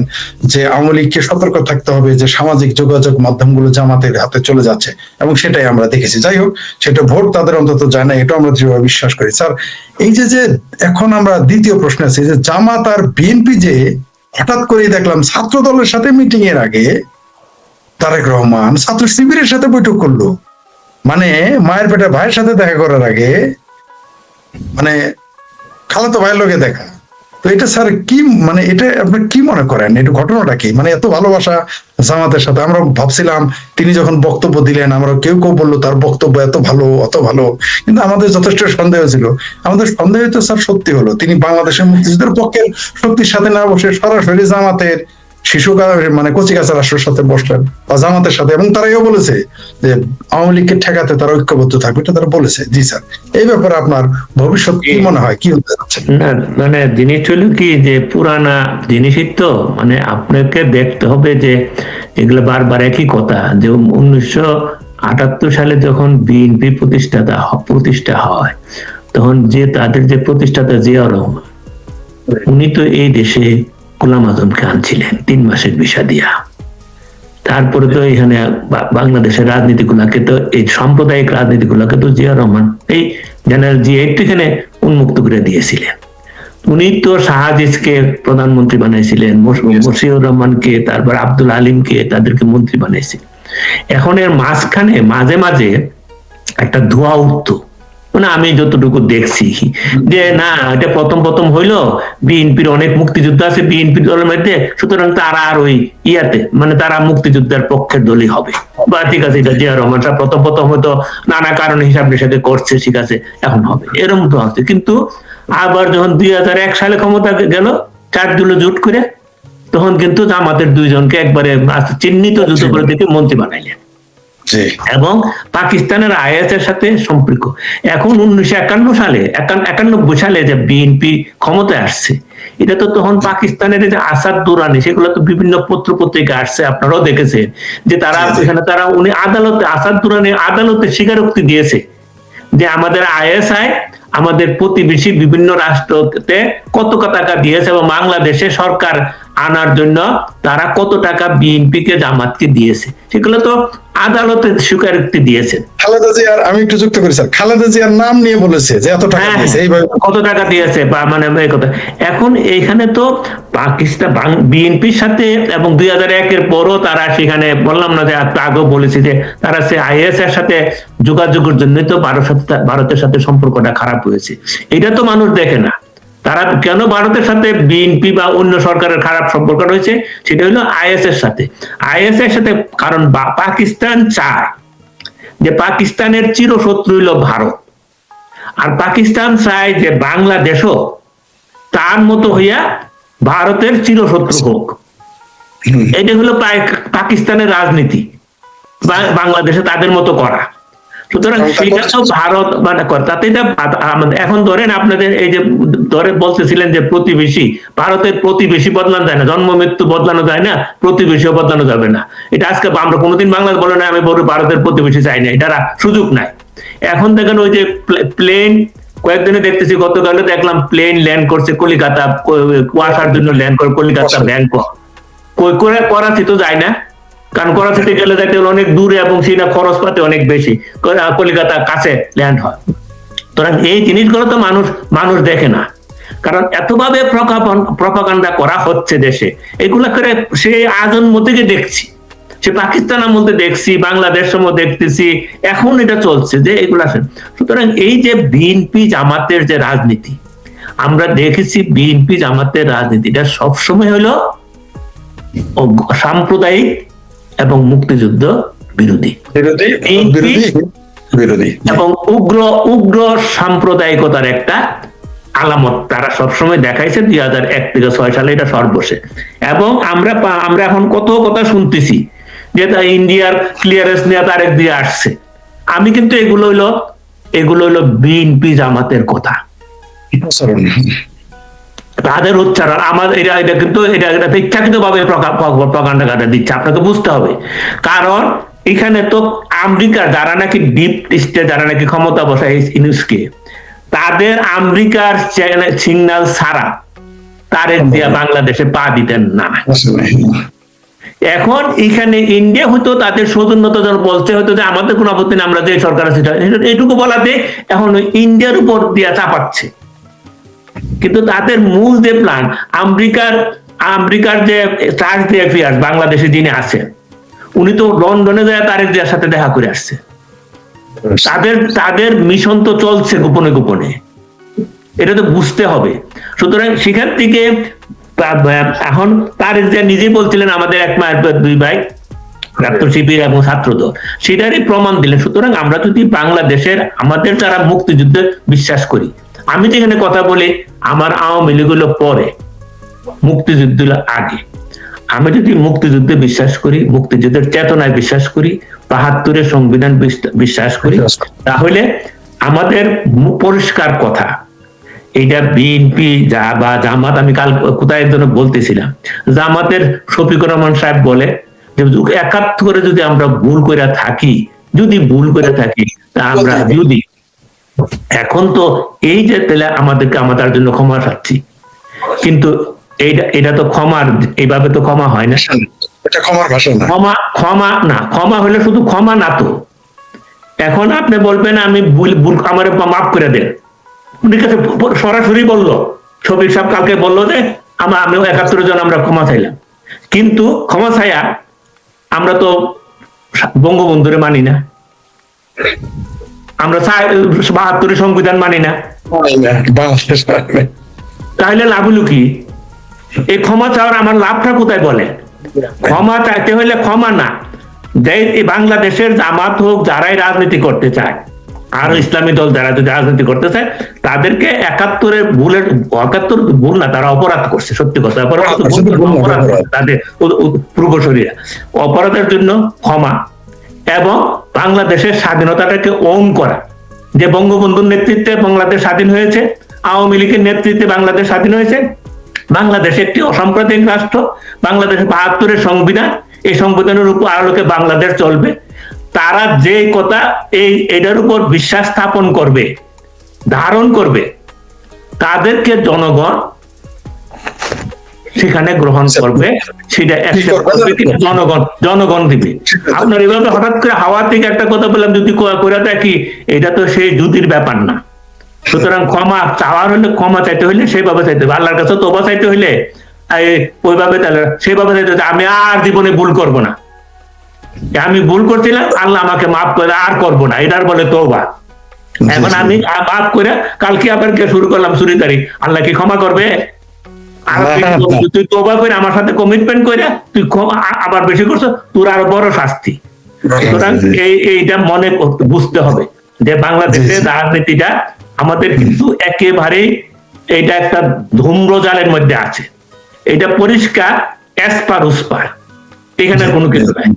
যে আওয়ামী লীগকে সতর্ক থাকতে হবে যে সামাজিক যোগাযোগ মাধ্যমগুলো জামাতের হাতে চলে যাচ্ছে, এবং সেটাই আমরা দেখেছি। যাই হোক, সেটা ভোট তাদের অন্তত যায় না, এটা আমরা দৃঢ়ভাবে বিশ্বাস করি। স্যার, এই যে এখন আমরা দ্বিতীয় প্রশ্ন আছে যে জামাত আর বিএনপি যে হঠাৎ করে দেখলাম ছাত্র দলের সাথে মিটিং এর আগে তারেক রহমান ছাত্র শিবিরের সাথে বৈঠক করলো, মানে মায়ের পেটে ভাইয়ের সাথে দেখা করার আগে মানে খালাতো ভাইয়ের লোকে দেখা। তো এটা স্যার কি, মানে এটা আপনি কি মনে করেন, এটা ঘটনাটা কি? মানে এত ভালোবাসা জামাতের সাথে, আমরা ভাবছিলাম তিনি যখন বক্তব্য দিলেন, আমরা কেউ বললো তার বক্তব্য এত ভালো, অত ভালো, কিন্তু আমাদের যথেষ্ট সন্দেহ ছিল। আমাদের সন্দেহ তো স্যার সত্যি হলো, তিনি বাংলাদেশের মুক্তিযুদ্ধের পক্ষের শক্তির সাথে না বসে সরাসরি জামাতের মানে কচিকাঁচা রাষ্ট্রের সাথে বসলেন বা জামাতের সাথে, এবং তারাইও বলেছে যে আওয়ামী লীগকে ঠেকাতে তারা ঐক্যবদ্ধ থাকবে, এটা তারা বলেছে। জি স্যার, এই ব্যাপারে আপনার ভবিষ্যৎ কি মনে হয়, কি হতে যাচ্ছে? না, মানে জিনিস হলো কি যে পুরানা জিনিসই তো, মানে আপনাকে দেখতে হবে যে এগুলো বারবার একই কথা, যে 1978 সালে যখন বিএনপি প্রতিষ্ঠা হয়, তখন যে তাদের যে প্রতিষ্ঠাতা জিয়াউর রহমান, উনি তো এই দেশে গোলাম আজমকে আনছিলেন 3 মাসের ভিসা দিয়া। তারপরে তো এখানে বাংলাদেশের রাজনীতিগুলাকে তো, এই সাম্প্রদায়িক রাজনীতিগুলাকে তো জিয়াউর রহমান, এই জেনারেল জিয়া একটু এখানে উন্মুক্ত করে দিয়েছিলেন। উনি তো শাহজিজকে প্রধানমন্ত্রী বানাইছিলেন, মশিউর রহমানকে, তারপর আব্দুল আলিমকে, তাদেরকে মন্ত্রী বানাইছিলেন। এখন এর মাঝখানে মাঝে মাঝে একটা ধোঁয়া উঠতো মানে আমি যতটুকু দেখছি যে না, এটা প্রথম প্রথম হইলো, বিএনপির অনেক মুক্তিযুদ্ধ আছে বিএনপি দলের মধ্যে, সুতরাং তারা আর ওই ইয়াতে মানে তারা মুক্তিযুদ্ধের পক্ষের দলই হবে, বা ঠিক আছে এটা জিয়া রহমান সাহেব প্রথম প্রথম হয়তো নানা কারণ হিসাব নিসাবে করছে, ঠিক আছে এখন হবে, এরকম তো আছে। কিন্তু আবার যখন 2001 সালে ক্ষমতা গেল 4 দলীয় জোট করে, তখন কিন্তু জামাতের 2 জনকে একবারে চিহ্নিত যুদ্ধ করে দিতে মন্ত্রী বানাইলেন, এবং পাকিস্তানের আইএস এর সাথে সম্পর্ক। এখন 1991 সালে 91 সালে যে বিএনপি ক্ষমতায় আসছে, এটা তো তখন পাকিস্তানের যে আসাদ দুরানি, সেগুলো তো বিভিন্ন পত্র পত্রিকা আসছে, আপনারাও দেখেছেন যে তারা এখানে উনি আদালতে, আসাদ দুরানি আদালতে স্বীকারোক্তি দিয়েছে যে আমাদের আইএসআই আমাদের প্রতিবেশী বিভিন্ন রাষ্ট্রতে কত টাকা দিয়েছে, এবং বাংলাদেশে সরকার আনার জন্য তারা কত টাকা বিএনপি কে জামাতকে দিয়েছে, সেগুলো তো আদালতে স্বীকারোক্তি দিয়েছে। খালেদা জিয়ার, আমি একটু যুক্ত করি স্যার, খালেদা জিয়ার নাম নিয়ে বলেছে যে এত টাকা দিয়েছে, এইভাবে কত টাকা দিয়েছে, বা মানে এই কথা। এখন এইখানে তো পাকিস্তান বিএনপির সাথে, এবং 2001 পরও তারা সেখানে, বললাম না যে আগেও বলেছি যে তারা সে আইএস এর সাথে যোগাযোগের জন্য তো ভারতের সাথে সম্পর্কটা খারাপ হয়েছে। এটা তো মানুষ দেখে না, তারা কেন ভারতের সাথে বিএনপি বা অন্য সরকারের খারাপ সম্পর্ক রয়েছে, সেটা হলো আইএস এর সাথে। আইএস এর সাথে, কারণ পাকিস্তান চায় যে পাকিস্তানের চিরশত্রু হলো ভারত, আর পাকিস্তান চায় যে বাংলাদেশও তার মতো হইয়া ভারতের চিরশত্রু হোক। এটা হলো পাকিস্তানের রাজনীতি, বাংলাদেশে তাদের মতো করা। সুতরাং সেটা তো ভারত মানে তাতে এখন ধরেন আপনাদের এই যে ধরে বলতেছিলেন যে প্রতিবেশী, ভারতের প্রতিবেশী বদলানো যায় না, জন্ম মৃত্যু বদলানো যায় না, প্রতিবেশীও বদলানো যাবে না। এটা আজকে আমরা কোনোদিন বাংলাদেশ বলে না আমি বড় ভারতের প্রতিবেশী চাই না, এটার সুযোগ নাই। এখন দেখেন ওই যে প্লেন, কয়েকদিনে দেখতেছি, গতকালে দেখলাম প্লেন ল্যান্ড করছে কলিকাতা, কুয়াশার জন্য ল্যান্ড করে কলিকাতা, ব্যাংকক, করাচি তো যায় না, কারণ করাচিতে গেলে যাইতে অনেক দূরে এবং সেটা খরচ পাতে অনেক বেশি, কলিকাতা কাছে ল্যান্ড হয়। সুতরাং এই জিনিসগুলো তো মানুষ দেখে না, কারণ এতভাবে প্রপাগান্ডা করা হচ্ছে দেশে। এগুলা করে সে আজন্ম থেকে দেখছি, সে পাকিস্তান আমলে দেখছি, বাংলাদেশ সময় দেখতেছি, এখন এটা চলছে যে এগুলা। সুতরাং এই যে বিএনপি জামাতের যে রাজনীতি, আমরা দেখেছি বিএনপি জামাতের রাজনীতিটা সবসময় হলো সাম্প্রদায়িক এবং মুক্তিযুদ্ধ বিরোধী এবং উগ্র সাম্প্রদায়িকতার একটা আলামত তারা সবসময় দেখাইছে। 2001 থেকে 6 সালে এটা সর্বশেষ। এবং আমরা এখন কত কথা শুনতেছি যে ইন্ডিয়ার ক্লিয়ারেন্স নিয়ে তারেক দিয়ে আসছে। আমি কিন্তু এগুলো হইলো বিএনপি জামাতের কথা, তাদের উচ্চারণ। আমাদের এটা কিন্তু এটা ইচ্ছাকৃত ভাবে প্রপাগান্ডা দিচ্ছে, আপনাকে বুঝতে হবে। কারণ এখানে তো আমেরিকার যারা নাকি ডিপ স্টেটে, যারা নাকি ক্ষমতা বসায় ইউনুসকে, তাদের আমেরিকার সিগন্যাল ছাড়া তারেক জিয়া বাংলাদেশে পা দিতেন না। এখন এখানে ইন্ডিয়া হয়তো তাদের সৌজন্যতা বলছে হয়তো যে আমাদের কোনো আপত্তি নেই, আমরা যে সরকার আছে এইটুকু বলাতে এখন ইন্ডিয়ার উপর দিয়া চাপাচ্ছে। কিন্তু তাদের মূল যে প্ল্যান, আমেরিকার যে চার্জ দি অ্যাফেয়ার্স বাংলাদেশে যিনি আছেন, উনি তো লন্ডনে যায় তারেক জিয়ার সাথে দেখা করে আসছে। তাদের মিশন তো চলছে গোপনে গোপনে, এটা তো বুঝতে হবে। সুতরাং সেখান থেকে এখন তারেক জিয়া নিজেই বলছিলেন আমাদের এক মায়ের 2 ভাই, ছাত্র শিবির এবং ছাত্রদল, সেটারই প্রমাণ দিলেন। সুতরাং আমরা যদি বাংলাদেশের আমাদের যারা মুক্তিযুদ্ধে বিশ্বাস করি, আমি যেখানে কথা বলি আমার আওয়ামী লীগ হলো পরে, মুক্তিযুদ্ধ হলো আগে। আমি যদি মুক্তিযুদ্ধে বিশ্বাস করি, মুক্তিযুদ্ধের চেতনায় বিশ্বাস করি, ৭২-এর সংবিধান বিশ্বাস করি, তাহলে আমাদের পরিষ্কার কথা, এইটা বিএনপি বা জামাত, আমি কাল কোথায় জন্য বলতেছিলাম, জামাতের শফিকুর রহমান সাহেব বলে যে ৭১ যদি আমরা ভুল করে থাকি, তা আমরা যদি এখন তো এই যে তাহলে আমাদের জন্য ক্ষমা চাচ্ছি, কিন্তু এটা তো ক্ষমার এইভাবে তো ক্ষমা হয় না, এটা ক্ষমার ভাষা না, ক্ষমা হলে শুধু ক্ষমা না তো। এখন আপনি বলবেন আমি ভুল আমার মাফ করে দেন, উনি কাছে সরাসরি বললো, শফিক সাহেব কালকে বললো যে আমি ৭১ জন আমরা ক্ষমা চাইলাম, কিন্তু ক্ষমা চাইয়া আমরা তো বঙ্গবন্ধুরে মানি না। আমরা 72 সংবিধান মানি না, বাংলাদেশ তাহলে লাভ হলো কি? এই ক্ষমা চাওয়ার আমার লাভটা কোথায় বলে? ক্ষমা চাইতে হলে ক্ষমা না, যে এই বাংলাদেশের জামাত হোক, যারাই রাজনীতি করতে চায়, আর ইসলামী দল যারা যদি রাজনীতি করতে চায়, তাদেরকে 71-এর ভুলের, 71 ভুল না, তারা অপরাধ করছে, সত্যি কথা, অপরাধ করছে তাদের পূর্বসূরীরা। অপরাধের জন্য ক্ষমা এবং বাংলাদেশের স্বাধীনতাটাকে ওন করা, যে বঙ্গবন্ধুর নেতৃত্বে বাংলাদেশ স্বাধীন হয়েছে, আওয়ামী লীগের নেতৃত্বে বাংলাদেশ স্বাধীন হয়েছে, বাংলাদেশ একটি অসাম্প্রদায়িক রাষ্ট্র, বাংলাদেশের 72-এর সংবিধান, এই সংবিধানের উপর আলোকে বাংলাদেশ চলবে। তারা যে কথা এটার উপর বিশ্বাস স্থাপন করবে, ধারণ করবে, তাদেরকে জনগণ সেখানে গ্রহণ করবে, সেটা accept করবে, কিন্তু জনগণ দিবে। আপনার এভাবে হঠাৎ করে হাওয়া থেকে একটা কথা বললাম যদি করে দেখি, এটা তো সেই যুক্তির ব্যাপার না। সুতরাং ক্ষমা চাওয়ার হলে, ক্ষমা চাইতে হলে সেইভাবে চাইতে হবে, আল্লাহর কাছে তওবা চাইতে হলে ওইভাবে, তাহলে সেইভাবে চাইতে হবে, আমি আর জীবনে ভুল করব না, আমি ভুল করছিলাম, আল্লাহ আমাকে মাফ করে, আর করব না, এটার বলে তওবা। এখন আমি মাফ করে কালকে আবার কে শুরু করলাম চুরিদারি, আল্লাহ কি ক্ষমা করবে? আর তুই তওবা করে আমার সাথে কমিটমেন্ট করে তুই আবার বেশি করছো, তোর আরো বড় শাস্তি। সুতরাং এইটা মনে বুঝতে হবে যে বাংলাদেশের রাজনীতিটা আমাদের কিন্তু একেবারেই এটা একটা ধূম্রজালের মধ্যে আছে, এটা পরিষ্কার এসপার উসপার, এখানে কোনো কিছু নাই।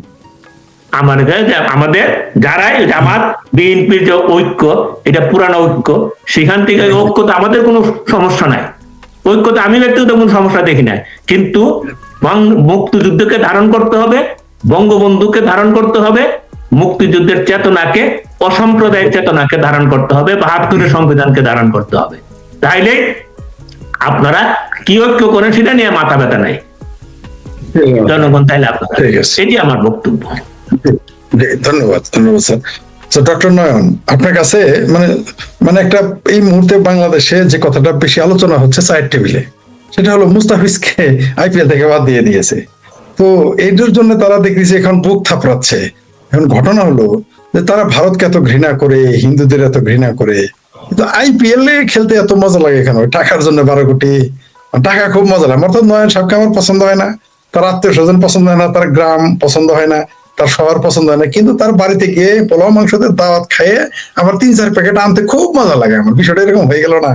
আমাদের যারাই জামাত বিএনপির যে ঐক্য, এটা পুরানো ঐক্য, সেখান থেকে ঐক্য তো আমাদের কোনো সমস্যা নাই, ঐক্যতে আমি ব্যক্তিগত কোনো সমস্যা দেখি নাই, কিন্তু মুক্তিযুদ্ধকে ধারণ করতে হবে, বঙ্গবন্ধুকে ধারণ করতে হবে, মুক্তিযুদ্ধের চেতনাকে, অসাম্প্রদায়িক চেতনাকে ধারণ করতে হবে, 72-এর সংবিধানকে ধারণ করতে হবে। তাইলে আপনারা কি ঐক্য করেন সেটা নিয়ে মাথা ব্যথা নাই, জনগণ তাইলে আপনারা, এটি আমার বক্তব্য। ধন্যবাদ স্যার। ডক্টর নয়ন, আপনার কাছে মানে একটা এই মুহূর্তে বাংলাদেশে যে কথাটা বেশি আলোচনা হচ্ছে চায়ের টেবিলে, সেটা হলো মুস্তাফিজকে আইপিএল থেকে বাদ দিয়ে দিয়েছে। তো এইটার জন্য তারা দেখতেছে এখন বুক থাপড়াচ্ছে। এখন ঘটনা হলো যে তারা ভারতকে এত ঘৃণা করে, হিন্দুদের এত ঘৃণা করে, কিন্তু আইপিএল এ খেলতে এত মজা লাগে কেন? টাকার জন্য 12 কোটি টাকা, খুব মজা লাগে। অর্থাৎ নয়ন সাহেবকে আমার পছন্দ হয় না, তার আত্মীয় স্বজন পছন্দ হয় না, তার গ্রাম পছন্দ হয় না, তার শহর পছন্দ হয় না, কিন্তু তার বাড়িতে গিয়ে পোলাও মাংসদের দাওয়াত খাইয়ে আবার 3-4 প্যাকেট আনতে খুব মজা লাগে আমার। বিষয়টা এরকম হয়ে গেল না?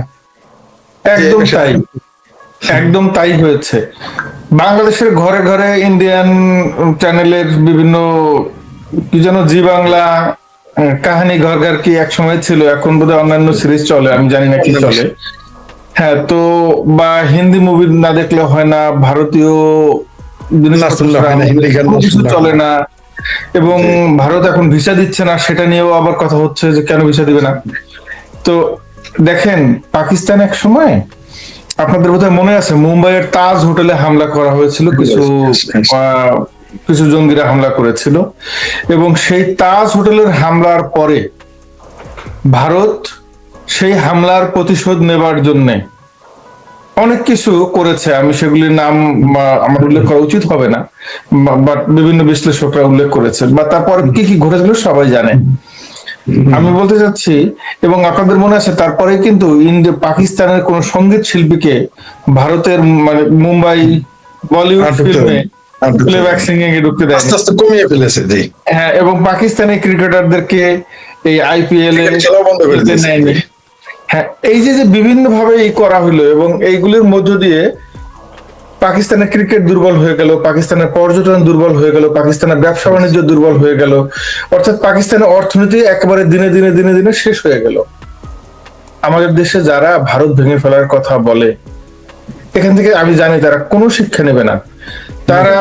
একদম তাই, একদম তাই হয়েছে। বাংলাদেশের ঘরে ঘরে ইন্ডিয়ান চ্যানেলের বিভিন্ন কি যেন জি বাংলা, কাহানি ঘর ঘর কি এক সময় ছিল, এখন বোধহয় অন্যান্য সিরিজ চলে, আমি জানি না কি চলে। হ্যাঁ, তো বা হিন্দি মুভি না দেখলে হয় না, ভারতীয় কিছু চলে না, এবং ভারত এখন ভিসা দিচ্ছে না, সেটা নিয়েও আবার কথা হচ্ছে যে কেন ভিসা দিবে না। তো দেখেন, পাকিস্তান এক সময়, আপনাদের বোধহয় মনে আছে, মুম্বাইয়ের তাজ হোটেলে হামলা করা হয়েছিল, কিছু জঙ্গিরা হামলা করেছিল, এবং সেই তাজ হোটেলের হামলার পরে ভারত সেই হামলার প্রতিশোধ নেবার জন্য অনেক কিছু করেছে। আমি সেগুলির নাম আমার উল্লেখ করা উচিত হবে না, বাট বিভিন্ন বিশ্লেষকরা উল্লেখ করেছেন, বা তারপর কি কি ঘটেছিল সবাই জানে। আমি বলতে চাচ্ছি, এবং আপনাদের মনে আছে তারপরে কিন্তু পাকিস্তানের কোন সঙ্গীত শিল্পীকে ভারতের মুম্বাই বলিউড ফিল্মে প্লেব্যাক সিঙ্গিং এ ঢুকতে দেয়, আস্তে আস্তে কমিয়ে ফেলেছে। হ্যাঁ, এবং পাকিস্তানি ক্রিকেটারদেরকে এই আইপিএল এ নেয়নি। হ্যাঁ, এই যে বিভিন্ন ভাবে এই করা হলো, এবং এইগুলির মধ্য দিয়ে পাকিস্তানের ক্রিকেট দুর্বল হয়ে গেল, পাকিস্তানের পর্যটন দুর্বল হয়ে গেল, পাকিস্তানের ব্যবসা বাণিজ্য দুর্বল হয়ে গেল, অর্থাৎ পাকিস্তানের অর্থনীতি একেবারে দিনে দিনে দিনে দিনে শেষ হয়ে গেল। আমাদের দেশে যারা ভারত ভেঙে ফেলার কথা বলে, এখান থেকে আমি জানি তারা কোনো শিক্ষা নেবে না, তারা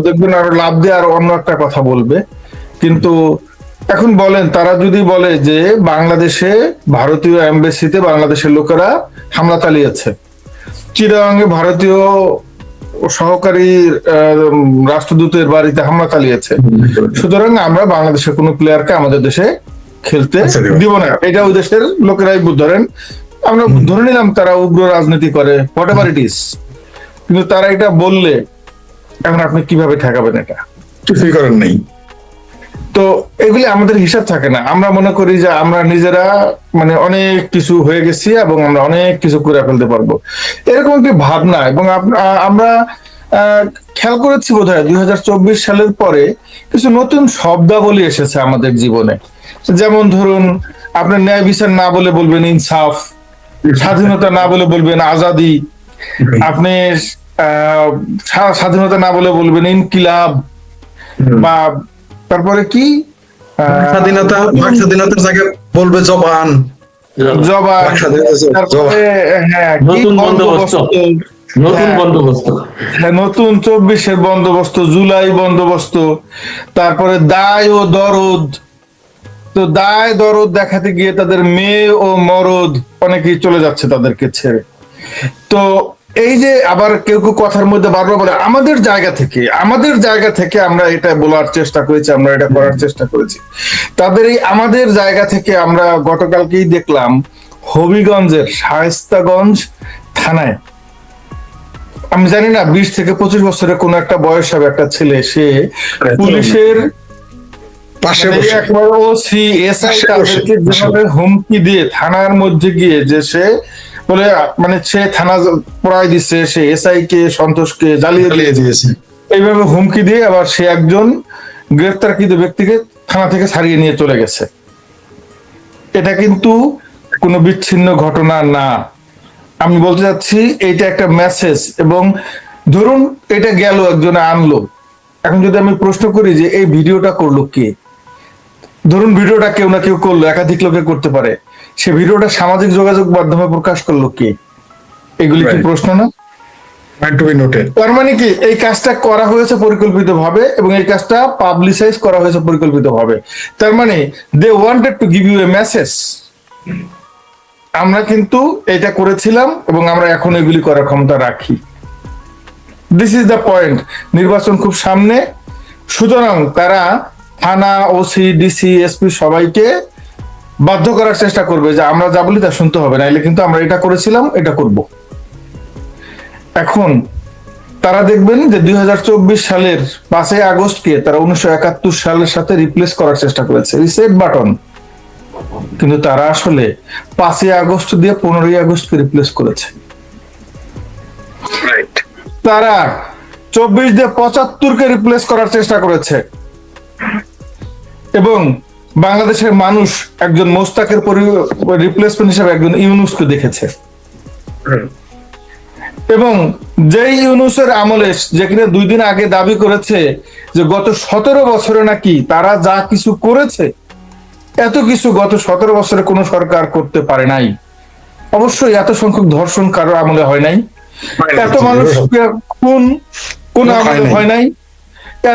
দেখবেন আরো লাভ দিয়ে আর অন্য একটা কথা বলবে। কিন্তু এখন বলেন, তারা যদি বলে যে বাংলাদেশে ভারতীয় এমবেসিতে বাংলাদেশের লোকেরা হামলা চালিয়েছে, চিটাগাঙ্গে ভারতীয় সহকারী রাষ্ট্রদূতের বাড়িতে হামলা চালিয়েছে, সুতরাং আমরা বাংলাদেশের কোন প্লেয়ারকে আমাদের দেশে খেলতে দিব না, এটা ওই দেশের লোকেরাই ধরেন, আমরা ধরে নিলাম তারা উগ্র রাজনীতি করে, হোয়াট এভার ইট ইজ, কিন্তু তারা এটা বললে এখন আপনি কিভাবে ঠেকাবেন? এটা কিছুই করার নেই। তো এগুলি আমাদের হিসাব থাকে না, আমরা মনে করি যে আমরা নিজেরা মানে অনেক কিছু হয়ে গেছি এবং আমরা অনেক কিছু করে ফেলতে পারবো, এরকম একটি ভাবনা। এবং আমরা খেয়াল করেছি বোধহয় 2024 সালের পরে কিছু নতুন শব্দাবলী এসেছে আমাদের জীবনে, যেমন ধরুন আপনার ন্যায় বিচার না বলে বলবেন ইনসাফ, স্বাধীনতা না বলে বলবেন আজাদি, আপনি স্বাধীনতা না বলে বলবেন ইনকিলাব, বা তারপরে কি বাক স্বাধীনতার জায়গায় বলবে জবান, জবাব, বাক স্বাধীনতা তারপরে হ্যাঁ কি নতুন বন্দোবস্ত, নতুন হ্যাঁ, বন্দোবস্ত, নতুন 24-এর বন্দোবস্ত, জুলাই বন্দোবস্ত, তারপরে দায় ও দরদ। তো দায় দরদ দেখাতে গিয়ে তাদের মেয়ে ও মরদ অনেকেই চলে যাচ্ছে তাদেরকে ছেড়ে। তো এই যে আবার কেউ কেউ কথার মধ্যে বারবার বলে আমাদের জায়গা থেকে আমরা এটা বলার চেষ্টা করেছি, আমরা এটা করার চেষ্টা করেছি। তাদের এই আমাদের জায়গা থেকে আমরা গতকালকেই দেখলাম হবিগঞ্জের শায়েস্তাগঞ্জ থানায়, আমি জানি না 20 থেকে 25 বছরের কোন একটা বয়স হবে একটা ছেলে, সে পুলিশের পাশে মানে বসে একবার ওসি এসআই তাদেরকে যেভাবে হুমকি দিয়ে থানার মধ্যে গিয়ে যে সে বলে মানে সে থানা পড়ায় দিচ্ছে, সে এসআই কে সন্তোষকে জ্বালিয়ে চালিয়ে দিয়েছে, দিয়েছে। এইভাবে হুমকি দিয়ে আবার সে একজন গ্রেফতারকৃত ব্যক্তিকে থানা থেকে ছাড়িয়ে নিয়ে চলে গেছে। এটা কিন্তু কোনো বিচ্ছিন্ন ঘটনা না। আমি বলতে চাচ্ছি এইটা একটা মেসেজ। এবং ধরুন এটা গেল, একজনে আনলো, এখন যদি আমি প্রশ্ন করি যে এই ভিডিওটা করলো কে, ধরুন ভিডিওটা কেউ না কেউ করলো, একাধিক লোকে করতে পারে, সে ভিডিওটা সামাজিক যোগাযোগ মাধ্যমে প্রকাশ করলো কে, এগুলি কি Right. প্রশ্ন না? To be noted. তার মানে কি এই কাজটা করা হয়েছে পরিকল্পিতভাবে এবং এই কাজটা পাবলিসাইজ করা হয়েছে পরিকল্পিতভাবে। তার মানে they wanted to give you a message, আমরা কিন্তু এটা করেছিলাম এবং আমরা এখন এগুলি করার ক্ষমতা রাখি। This is the point. নির্বাচন খুব সামনে, সুতরাং তারা থানা, ওসি, ডিসি, এসপি সবাইকে বাধ্য করার চেষ্টা করবে যে আমরা যা বলি তা শুনতে হবে, নাইলে কিন্তু আমরা এটা করেছিলাম, এটা করব। এখন তারা দেখবেন যে 2024 সালের 5 আগস্টকে তারা 1971 সালের সাথে রিপ্লেস করার চেষ্টা করেছে, রিসেট বাটন, কিন্তু তারা আসলে 5 আগস্ট দিয়ে 15 আগস্টকে রিপ্লেস করেছে। তারা 24 দিয়ে 75-কে রিপ্লেস করার চেষ্টা করেছে এবং বাংলাদেশের মানুষ একজন মোস্তাকের রিপ্লেসমেন্ট হিসেবে একজন ইউনূসকে দেখেছে। এবং যেই ইউনূসের আমলে, যেখানে 2 দিন আগে দাবি করেছে যে গত 17 বছরে নাকি তারা যা কিছু করেছে, এত কিছু গত 17 বছরে কোনো সরকার করতে পারে নাই। অবশ্যই এত সংখ্যক ধর্ষণ কারোর আমলে হয় নাই, এত মানুষ খুন কোন আমলে হয় নাই,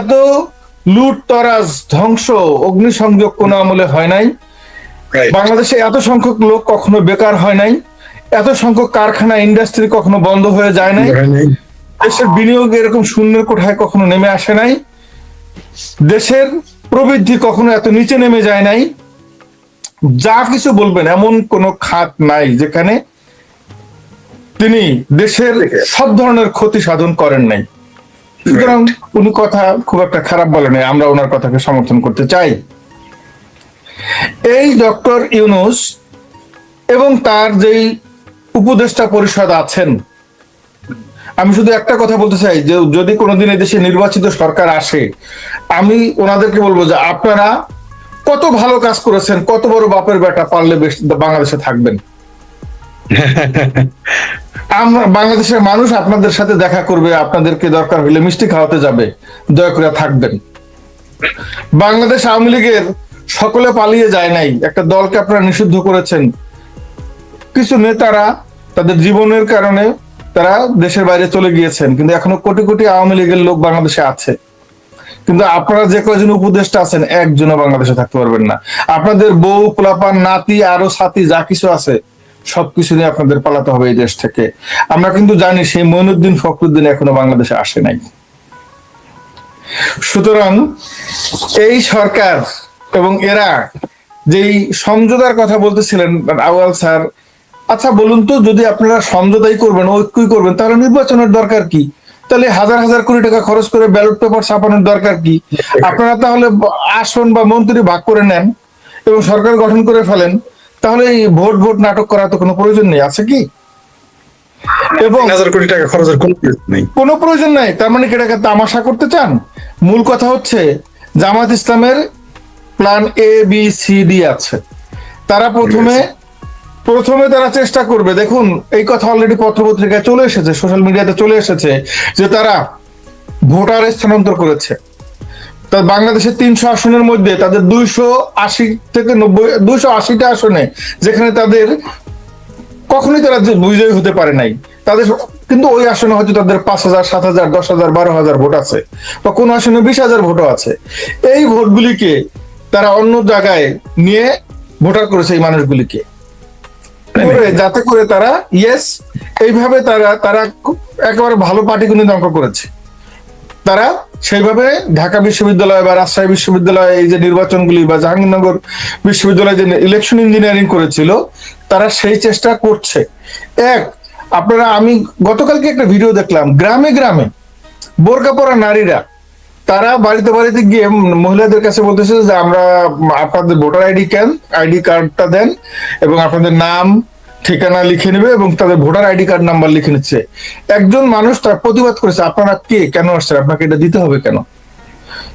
এত লুট তরাজ ধ্বংস অগ্নিসংযোগ কোন আমলে হয় নাই, বাংলাদেশে এত সংখ্যক লোক কখনো বেকার হয় নাই, এত সংখ্যক কারখানা ইন্ডাস্ট্রি কখনো বন্ধ হয়ে যায় নাই, দেশের বিনিয়োগ এরকম শূন্যের কোঠায় কখনো নেমে আসে নাই, দেশের প্রবৃদ্ধি কখনো এত নিচে নেমে যায় নাই। যা কিছু বলবেন এমন কোন খাত নাই যেখানে তিনি দেশের সব ধরনের ক্ষতি সাধন করেন নাই। সুতরাং উনি কথা খুব একটা খারাপ বলেন, আমরা ওনার কথাকে সমর্থন করতে চাই। এই ডক্টর ইউনূস এবং তার যেই উপদেষ্টা পরিষদ আছেন, আমি শুধু একটা কথা বলতে চাই যে যদি কোনোদিন এই দেশে নির্বাচিত সরকার আসে, আমি ওনাদেরকে বলবো যে আপনারা কত ভালো কাজ করেছেন, কত বড় বাপের বেটা, পারলে বাংলাদেশে থাকবেন। বাংলাদেশের মানুষ আপনাদের সাথে দেখা করবে, আপনাদেরকে দরকার হলে মিষ্টি খাওয়াতে যাবে, দয়া করে থাকবেন। বাংলাদেশ আওয়ামী লীগের সকলে পালিয়ে যায় নাই, একটা দলকে আপনারা নিষিদ্ধ করেছেন, কিছু নেতারা তাদের জীবনের কারণে তারা দেশের বাইরে চলে গিয়েছেন, কিন্তু এখনো কোটি কোটি আওয়ামী লীগের লোক বাংলাদেশে আছে। কিন্তু আপনারা যে কয়জন উপদেষ্টা আছেন, একজনও বাংলাদেশে থাকতে পারবেন না। আপনাদের বউ, পোলাপান, নাতি, আরো সাথী যা কিছু আছে সবকিছু নিয়ে আপনাদের পালাতে হবে এই দেশ থেকে। আমরা কিন্তু জানি সেই মঈনুদ্দিন ফখরুদ্দিন এখনো বাংলাদেশে আসে নাই। সুতরাং এই সরকার এবং এরা যেই সমঝোতার কথা বলতেছিলেন আউয়াল স্যার, আচ্ছা বলুন তো, যদি আপনারা সমঝোতাই করবেন, ঐক্যই করবেন, তাহলে নির্বাচনের দরকার কি? তাহলে হাজার হাজার কোটি টাকা খরচ করে ব্যালট পেপার ছাপানোর দরকার কি? আপনারা তাহলে আসন বা মন্ত্রী ভাগ করে নেন এবং সরকার গঠন করে ফেলেন, তাহলে এই ভোট ভোট নাটক করার তো কোনো প্রয়োজন নেই, আছে কি? এবং 3,000 কোটি টাকা খরচের কোনো প্রয়োজন নেই। কোনো প্রয়োজন নাই। তার মানে কি এটাকে তামাশা করতে চান? মূল কথা হচ্ছে জামাত ইসলামের plan A B C D আছে। তারা প্রথমে তারা চেষ্টা করবে, দেখুন এই কথা অলরেডি পত্রপত্রিকায় চলে এসেছে, সোশ্যাল মিডিয়াতে চলে এসেছে, যে তারা ভোটার স্থানান্তর করেছে। তা বাংলাদেশের 300 আসনের মধ্যে তাদের 280 থেকে 280টা আসনে, যেখানে তাদের কখনোই তারা বিজয়ী হতে পারে নাই, তাদের কিন্তু ওই আসনে হয়তো তাদের 5,000, 7,000, 10,000, 12,000 ভোট আছে, বা কোন আসনে 20,000 ভোটও আছে। এই ভোটগুলিকে তারা অন্য জায়গায় নিয়ে ভোটার করেছে এই মানুষগুলিকে, যাতে করে তারা এইভাবে তারা একেবারে ভালো পার্টি কিন্তু অঙ্ক করেছে। তারা সেইভাবে ঢাকা বিশ্ববিদ্যালয় বা রাজশাহী বিশ্ববিদ্যালয় এই যে নির্বাচনগুলি, বা জাহাঙ্গীরনগর বিশ্ববিদ্যালয় যে ইলেকশন ইঞ্জিনিয়ারিং করেছিল, তারা সেই চেষ্টা করছে। আমি গতকালকে একটা ভিডিও দেখলাম, গ্রামে গ্রামে বোরকা পরা নারীরা তারা বাড়িতে বাড়িতে গিয়ে মহিলাদের কাছে বলতেছে যে আমরা আপনাদের ভোটার আইডি কার্ডটা দেন এবং আপনাদের নাম ঠিকানা লিখে নেবে এবং তাদের ভোটার আইডি কার্ড নাম্বার লিখে নিচ্ছে। একজন মানুষ তার প্রতিবাদ করেছে, আপনারা কে, কেন আসছেন, আপনাকে এটা দিতে হবে কেন?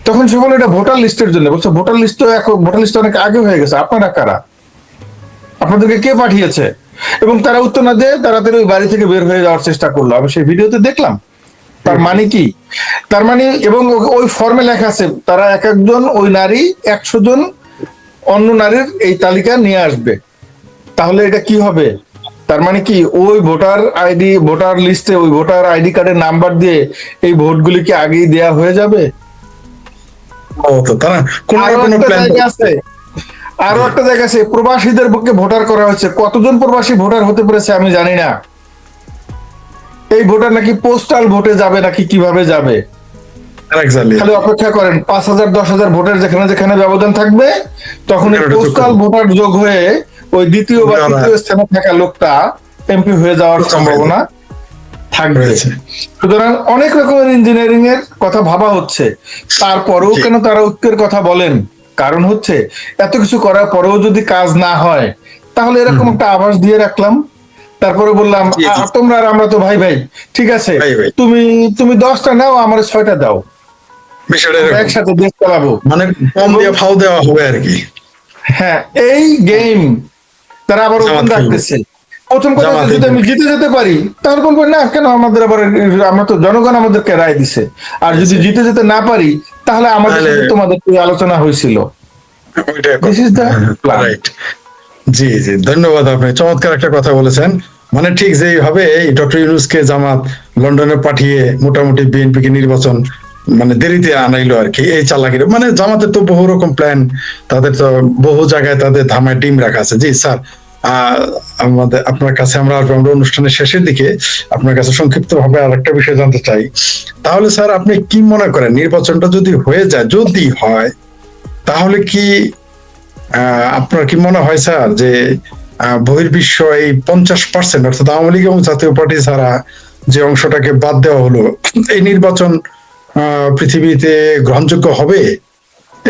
তখন সে বলে এটা ভোটার লিস্টের জন্য। বলছে ভোটার লিস্ট তো এখন, ভোটার লিস্ট অনেক আগে হয়ে গেছে, আপনারা কারা, আপনাদেরকে কে পাঠিয়েছে? এবং তারা উত্তর না দিয়ে তাড়াতাড়ি ওই বাড়ি থেকে বের হয়ে যাওয়ার চেষ্টা করলো। আমি সেই ভিডিওতে দেখলাম। তার মানে কি? তার মানে, এবং ওই ফর্মে লেখা আছে তারা এক একজন, ওই নারী 100 জন অন্য নারীর এই তালিকা নিয়ে আসবে। তাহলে এটা কি হবে? তার মানে কি ওই ভোটার লিস্টে ওই ভোটার আইডি কার্ডের নাম্বার দিয়ে এই ভোটগুলি কি আগেই দেয়া হয়ে যাবে? আরো একটা জায়গা আছে, প্রবাসীদের পক্ষে ভোটার করা হয়েছে। কতজন প্রবাসী ভোটার হতে পেরেছে আমি জানি না। এই ভোটার নাকি পোস্টাল ভোটে যাবে, নাকি কিভাবে যাবে, খালি অপেক্ষা করেন। 5,000, 10,000 ভোটের যেখানে যেখানে ব্যবধান থাকবে, তখন পোস্টাল ভোটার যোগ হয়ে ওই দ্বিতীয় বা তৃতীয় স্থানে থাকা লোকটা এমপি হয়ে যাওয়ার সম্ভাবনা থাকবে। সুতরাং অনেক রকমের ইঞ্জিনিয়ারিং এর কথা ভাবা হচ্ছে। তারপরেও কেন তারা ঐক্যের কথা বলেন? কারণ হচ্ছে এত কিছু করার পরেও যদি কাজ না হয়, তাহলে এরকম একটা আভাস দিয়ে রাখলাম। তারপরে বললাম তোমরা আর আমরা তো ভাই ভাই, ঠিক আছে, তুমি 10টা নাও, আমার 6টা দাও, একসাথে দেশ চালাবো, মানে কম দিয়ে ফাও দেওয়া হবে আর কি। হ্যাঁ, এই গেম তারা আবার ওপেন রাখতেছে। প্রথম কথা, যদি আমি জিতে যেতে পারি তাহলে বলবো না কেন, আমাদের আবার, আমরা তো জনগণ আমাদেরকে রায় দিছে। আর যদি জিতে যেতে না পারি, তাহলে আমাদের সাথে তোমাদের আলোচনা হয়েছিল। জি জি, ধন্যবাদ। আপনি চমৎকার একটা কথা বলেছেন। মানে ঠিক যেভাবে ডক্টর ইউনূসকে জামাত লন্ডনে পাঠিয়ে মোটামুটি বিএনপি কে নির্বাচন মানে দেরিতে আনাইলো আর কি, এই চালাকির, মানে জামাতের তো বহু রকম প্ল্যান, তাদের তো বহু জায়গায় তাদের ধামায় টিম রাখা আছে। জি স্যার, আপনার কাছে আমরা অনুষ্ঠানের শেষের দিকে আপনার কাছে সংক্ষিপ্ত ভাবে আরেকটা বিষয় জানতে চাই। তাহলে স্যার, আপনি কি মনে করেন নির্বাচনটা যদি হয়ে যায়, যদি হয়, তাহলে কি আপনার কি মনে হয় স্যার যে বহির্বিশ্ব এই 50% অর্থাৎ আওয়ামী লীগ এবং জাতীয় পার্টি ছাড়া যে অংশটাকে বাদ দেওয়া হলো, এই নির্বাচন পৃথিবীতে গ্রহণযোগ্য হবে?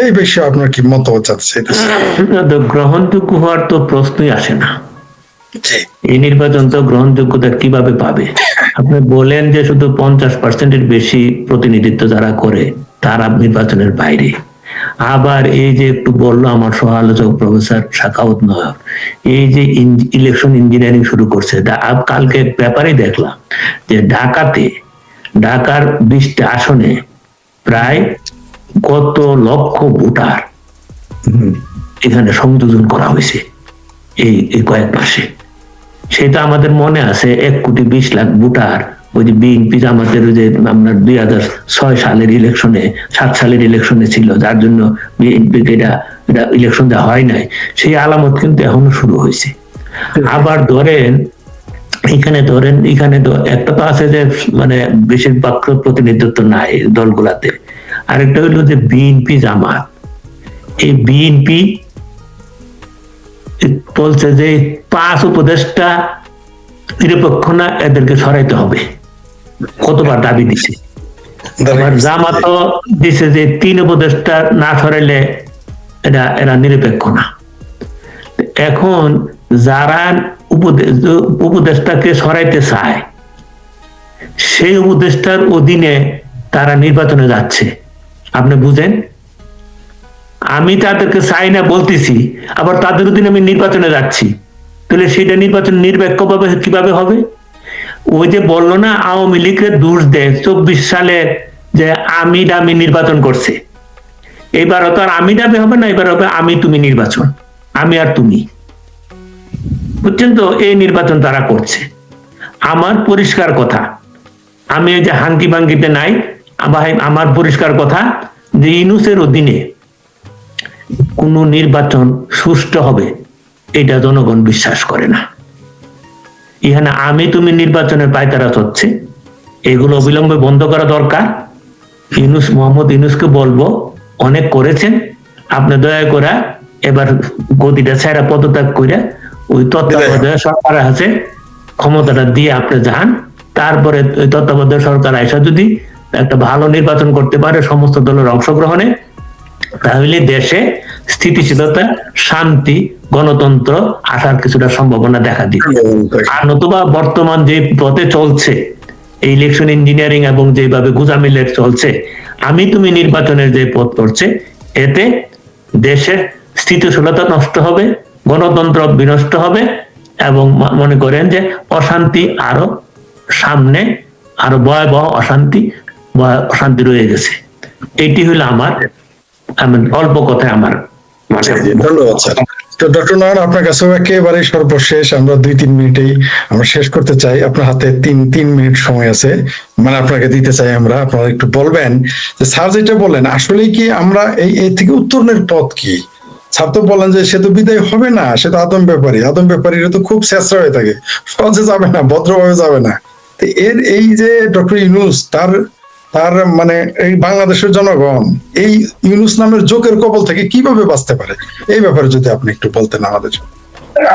এই বিষয়ে আপনার কি মতামত চাচ্ছে? গ্রহণযোগ্য হওয়ার তো প্রশ্নই আসে না। এই নির্বাচন তো গ্রহণযোগ্যতা কিভাবে পাবে? আপনি বলেন যে শুধু 50%-এর বেশি প্রতিনিধিত্ব যারা করে তারা নির্বাচনের বাইরে। আবার এই যে একটু বললো আমার সহ আলোচক প্রফেসর সাখাওয়াত নয়ন, এই যে ইলেকশন ইঞ্জিনিয়ারিং শুরু করছে, কালকে ব্যাপারে দেখলাম যে ঢাকার 20টা আসনে প্রায় কত লক্ষ ভোটার এখানে সংযোজন করা হয়েছে এই কয়েক মাসে। সেটা আমাদের মনে আছে, 1,20,00,000 ভোটার ওই যে বিএনপি আমাদের যে আপনার 2006 সালের ইলেকশনে, 7 সালের ইলেকশনে ছিল, যার জন্য বিএনপি এটা ইলেকশন দেওয়া হয় নাই, সেই আলামত কিন্তু এখনো শুরু হয়েছে। আবার এখানে একটা তো আছে যে মানে বেশিরভাগ প্রতিনিধিত্ব নাই দলগুলাতে, আরেকটা হইলো যে বিএনপি জামাত। এই বিএনপি বলছে যে 5 উপদেষ্টা নিরপেক্ষ না, এদেরকে সরাইতে হবে, কতবার দাবি দিছে। আবার জামাতও দিছে যে 3 উপদেষ্টা না সরাইলে এরা নিরপেক্ষ না। এখন যারা উপদেষ্টাকে সরাইতে চায় সেই উপদেষ্টার অধীনে তারা নির্বাচনে যাচ্ছে, আপনি বুঝেন। আমি তাদেরকে চাই না বলতেছি, আবার তাদের অধীনে আমি নির্বাচনে যাচ্ছি, তাহলে সেটা নির্বাচন নিরপেক্ষ ভাবে কিভাবে হবে? ওই যে বললো না, আওয়ামী লীগের দোষ দেয় 24 সালে যে আমি দামি নির্বাচন করছে, এবারও তো আর আমি দাবি হবে না, এবার হবে আমি তুমি নির্বাচন, আমি আর তুমি, বুঝছেন তো? এই নির্বাচন তারা করছে। আমার পরিষ্কার কথা, আমি এই যে হাঙ্কি ভাঙ্গিতে নাই, আমার পরিষ্কার কথা যে ইউনূসের অধীনে কোন নির্বাচন সুষ্ঠু হবে এটা জনগণ বিশ্বাস করে না। এখানে আমি তুমি নির্বাচনের পায়তারা চলছে, এগুলো অবিলম্বে বন্ধ করা দরকার। মোহাম্মদ ইউনূসকে বলবো, অনেক করেছেন আপনি, দয়া করে এবার গদিটা ছেড়া পদত্যাগ করে ওই তত্ত্বাবধায়ক সরকার আছে ক্ষমতাটা দিয়ে আপনি যান, তারপরে ওই তত্ত্বাবধায়ক সরকার আইসা যদি একটা ভালো নির্বাচন করতে পারে সমস্ত দলের অংশগ্রহণে, তাহলে দেশে স্থিতিশীলতা, শান্তি, গণতন্ত্র আসার কিছুটা সম্ভাবনা দেখা দিবে। আর নতুবা বর্তমান যে পথে চলছে এই ইলেকশন ইঞ্জিনিয়ারিং এবং যেভাবে গুজামিলের চলছে, আমি তুমি নির্বাচনের যে পথ করছে, এতে দেশের স্থিতিশীলতা নষ্ট হবে, গণতন্ত্র বিনষ্ট হবে, এবং মনে করেন যে অশান্তি আরো সামনে, আরো ভয়াবহ অশান্তি রয়ে গেছে। এটি হলো আমার অল্প কথায় আমার। ধন্যবাদ স্যার। তো ডক্টর নয়ন, আপনার কাছেও একেবারে সর্বশেষ, আমরা 2-3 মিনিটেই আমরা শেষ করতে চাই। আপনার হাতে 3 মিনিট সময় আছে, মানে আপনাকে দিতে চাই আমরা। আপনারা একটু বলবেন যে স্যার যেটা বলেন আসলেই কি আমরা এই থেকে উত্তরণের পথ কি? স্যার তো বলেন যে সে তো বিদায় হবে না, সে তো আদম ব্যাপারীরা তো খুব চেষ্টা হয়ে থাকে, সহজে যাবে না, ভদ্রভাবে যাবে না। তো এই যে ডক্টর ইউনূস, তার মানে এই বাংলাদেশের জনগণ এই ইউনূস নামের জোকের কবল থেকে কিভাবে বাঁচতে পারে, এই ব্যাপারে যদি আপনি একটু বলতেন আমাদের।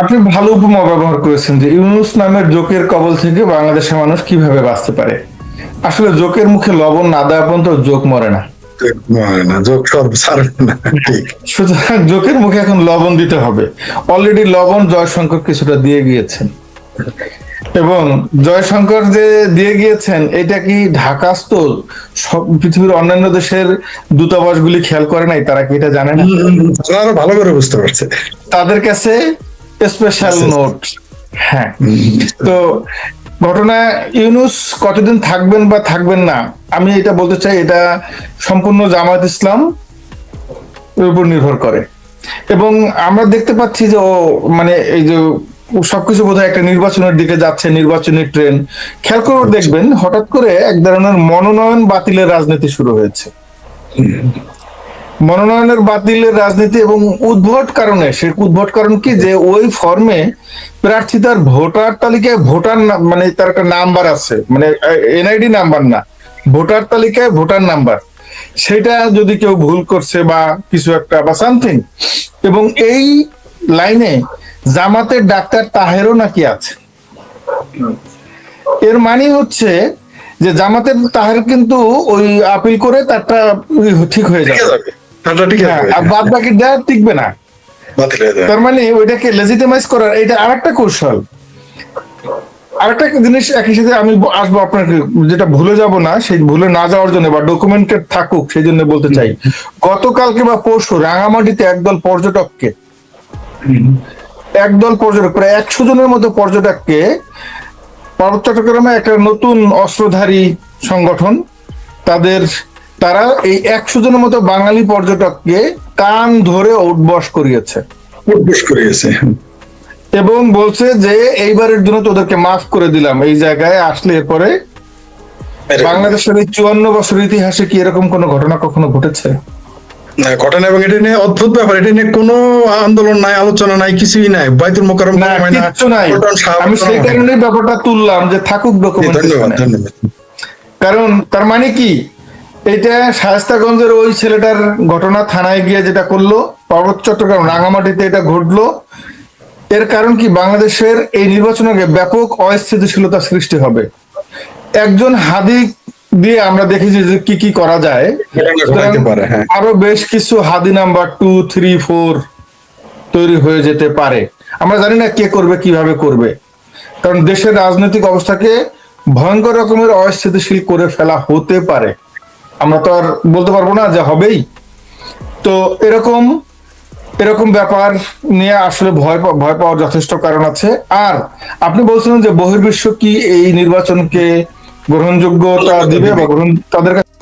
আপনি ভালো উপমা ব্যবহার করেছেন যে ইউনূস নামের জোকের কবল থেকে বাংলাদেশের মানুষ কিভাবে বাঁচতে পারে। আসলে জোকের মুখে লবণ না দেওয়া পর্যন্ত জোক মরে না, সুতরাং জোকের মুখে এখন লবণ দিতে হবে। অলরেডি লবণ জয়শঙ্কর কিছুটা দিয়ে গিয়েছেন, এবং জয়শঙ্কর যে দিয়ে গিয়েছেন এটা কি ঢাকাস্থ সব পৃথিবীর অন্যান্য দেশের দূতাবাসগুলি খেয়াল করে নাই? তারা কি এটা জানে না? আরো ভালো করে বুঝতে পারছে, তাদের কাছে স্পেশাল নোট। হ্যাঁ, তো ঘটনা ইউনূস কতদিন থাকবেন বা থাকবেন না, আমি এটা বলতে চাই এটা সম্পূর্ণ জামায়াত ইসলাম এর উপর নির্ভর করে। এবং আমরা দেখতে পাচ্ছি যে ও মানে এই যে সবকিছু বোধহয় একটা নির্বাচনের দিকে যাচ্ছে, নির্বাচনী ট্রেন। খেয়াল করে দেখবেন হঠাৎ করে এক ধরনের মনোনয়ন বাতিলের রাজনীতি শুরু হয়েছে। মনোনয়নের বাতিলের রাজনীতি এবং উদ্ভট কারণ কি যে ওই ফর্মে প্রার্থী তার ভোটার তালিকায় ভোটার মানে তার একটা নাম্বার আছে, মানে এনআইডি নাম্বার না, ভোটার তালিকায় ভোটার নাম্বার, সেটা যদি কেউ ভুল করছে বা কিছু একটা বা সামথিং, এবং এই লাইনে জামাতের ডাক্তার তাহেরও নাকি আছে। এর মানে হচ্ছে যে জামাতের তাহের কিন্তু ওই আপিল করে তারটা ঠিক হয়ে যাবে, আর বাদ বাকিটা টিকবে না। তার মানে ওইটাকে লেজিটিমাইজ করার এটা আরেকটা কৌশল। আরেকটা জিনিস একই সাথে আমি আসবো আপনাকে, যেটা ভুলে যাব না, সেই ভুলে না যাওয়ার জন্য বা ডকুমেন্টেড থাকুক সেই জন্য বলতে চাই, গতকালকে বা পরশু রাঙামাটিতে একদল পর্যটক প্রায় 100 জনের মতো পর্যটককে পার্বত্য চট্টগ্রামে একটা নতুন অস্ত্রধারী সংগঠন তারা এই 100 জনের মতো বাঙালি পর্যটককে কান ধরে উঠবস করিয়েছে এবং বলছে যে এইবারের জন্য তোদেরকে মাফ করে দিলাম, এই জায়গায় আসলে এরপরে। বাংলাদেশের এই 54 বছর ইতিহাসে কি এরকম কোন ঘটনা কখনো ঘটেছে? ঘটনা, এবং এটা নিয়ে অদ্ভুত ব্যাপার, এটা নিয়ে কোনো আন্দোলন নাই, আলোচনা নাই, কিছুই নাই, বাইতুল মোকাররম কিচ্ছু নাই। আমি সেই কারণে ব্যাপারটা তুললাম যে থাকুক ডকুমেন্টেশন। কারণ তার মানে কি, এটা শায়েস্তাগঞ্জের ওই ছেলেটার ঘটনা, থানায় গিয়ে যেটা করলো, পার্বত্য চট্টগ্রাম রাঙামাটিতে এটা ঘটলো, এর কারণ কি বাংলাদেশের এই নির্বাচনের ব্যাপক অস্থিতিশীলতা সৃষ্টি হবে। একজন হাদি দিয়ে আমরা দেখেছি যে কি কি করা যায়, ঘটাইতে পারে, হ্যাঁ। আরো বেশ কিছু হাদি নাম্বার 2, 3, 4 তৈরি হয়ে যেতে পারে। আমরা জানি না কে করবে, কিভাবে করবে, কারণ দেশের রাজনৈতিক অবস্থাকে ভয়ঙ্কর রকমের অস্থিতিশীল করে ফেলা হতে পারে। আমরা তো আর বলতে পারবো না যে হবেই। তো এরকম ব্যাপার নিয়ে আসলে ভয় পাওয়ার যথেষ্ট কারণ আছে। আর আপনি বলছিলেন যে বহির্বিশ্ব কি এই নির্বাচনকে গ্রহণযোগ্যতা দিবে বা তাদের কাছে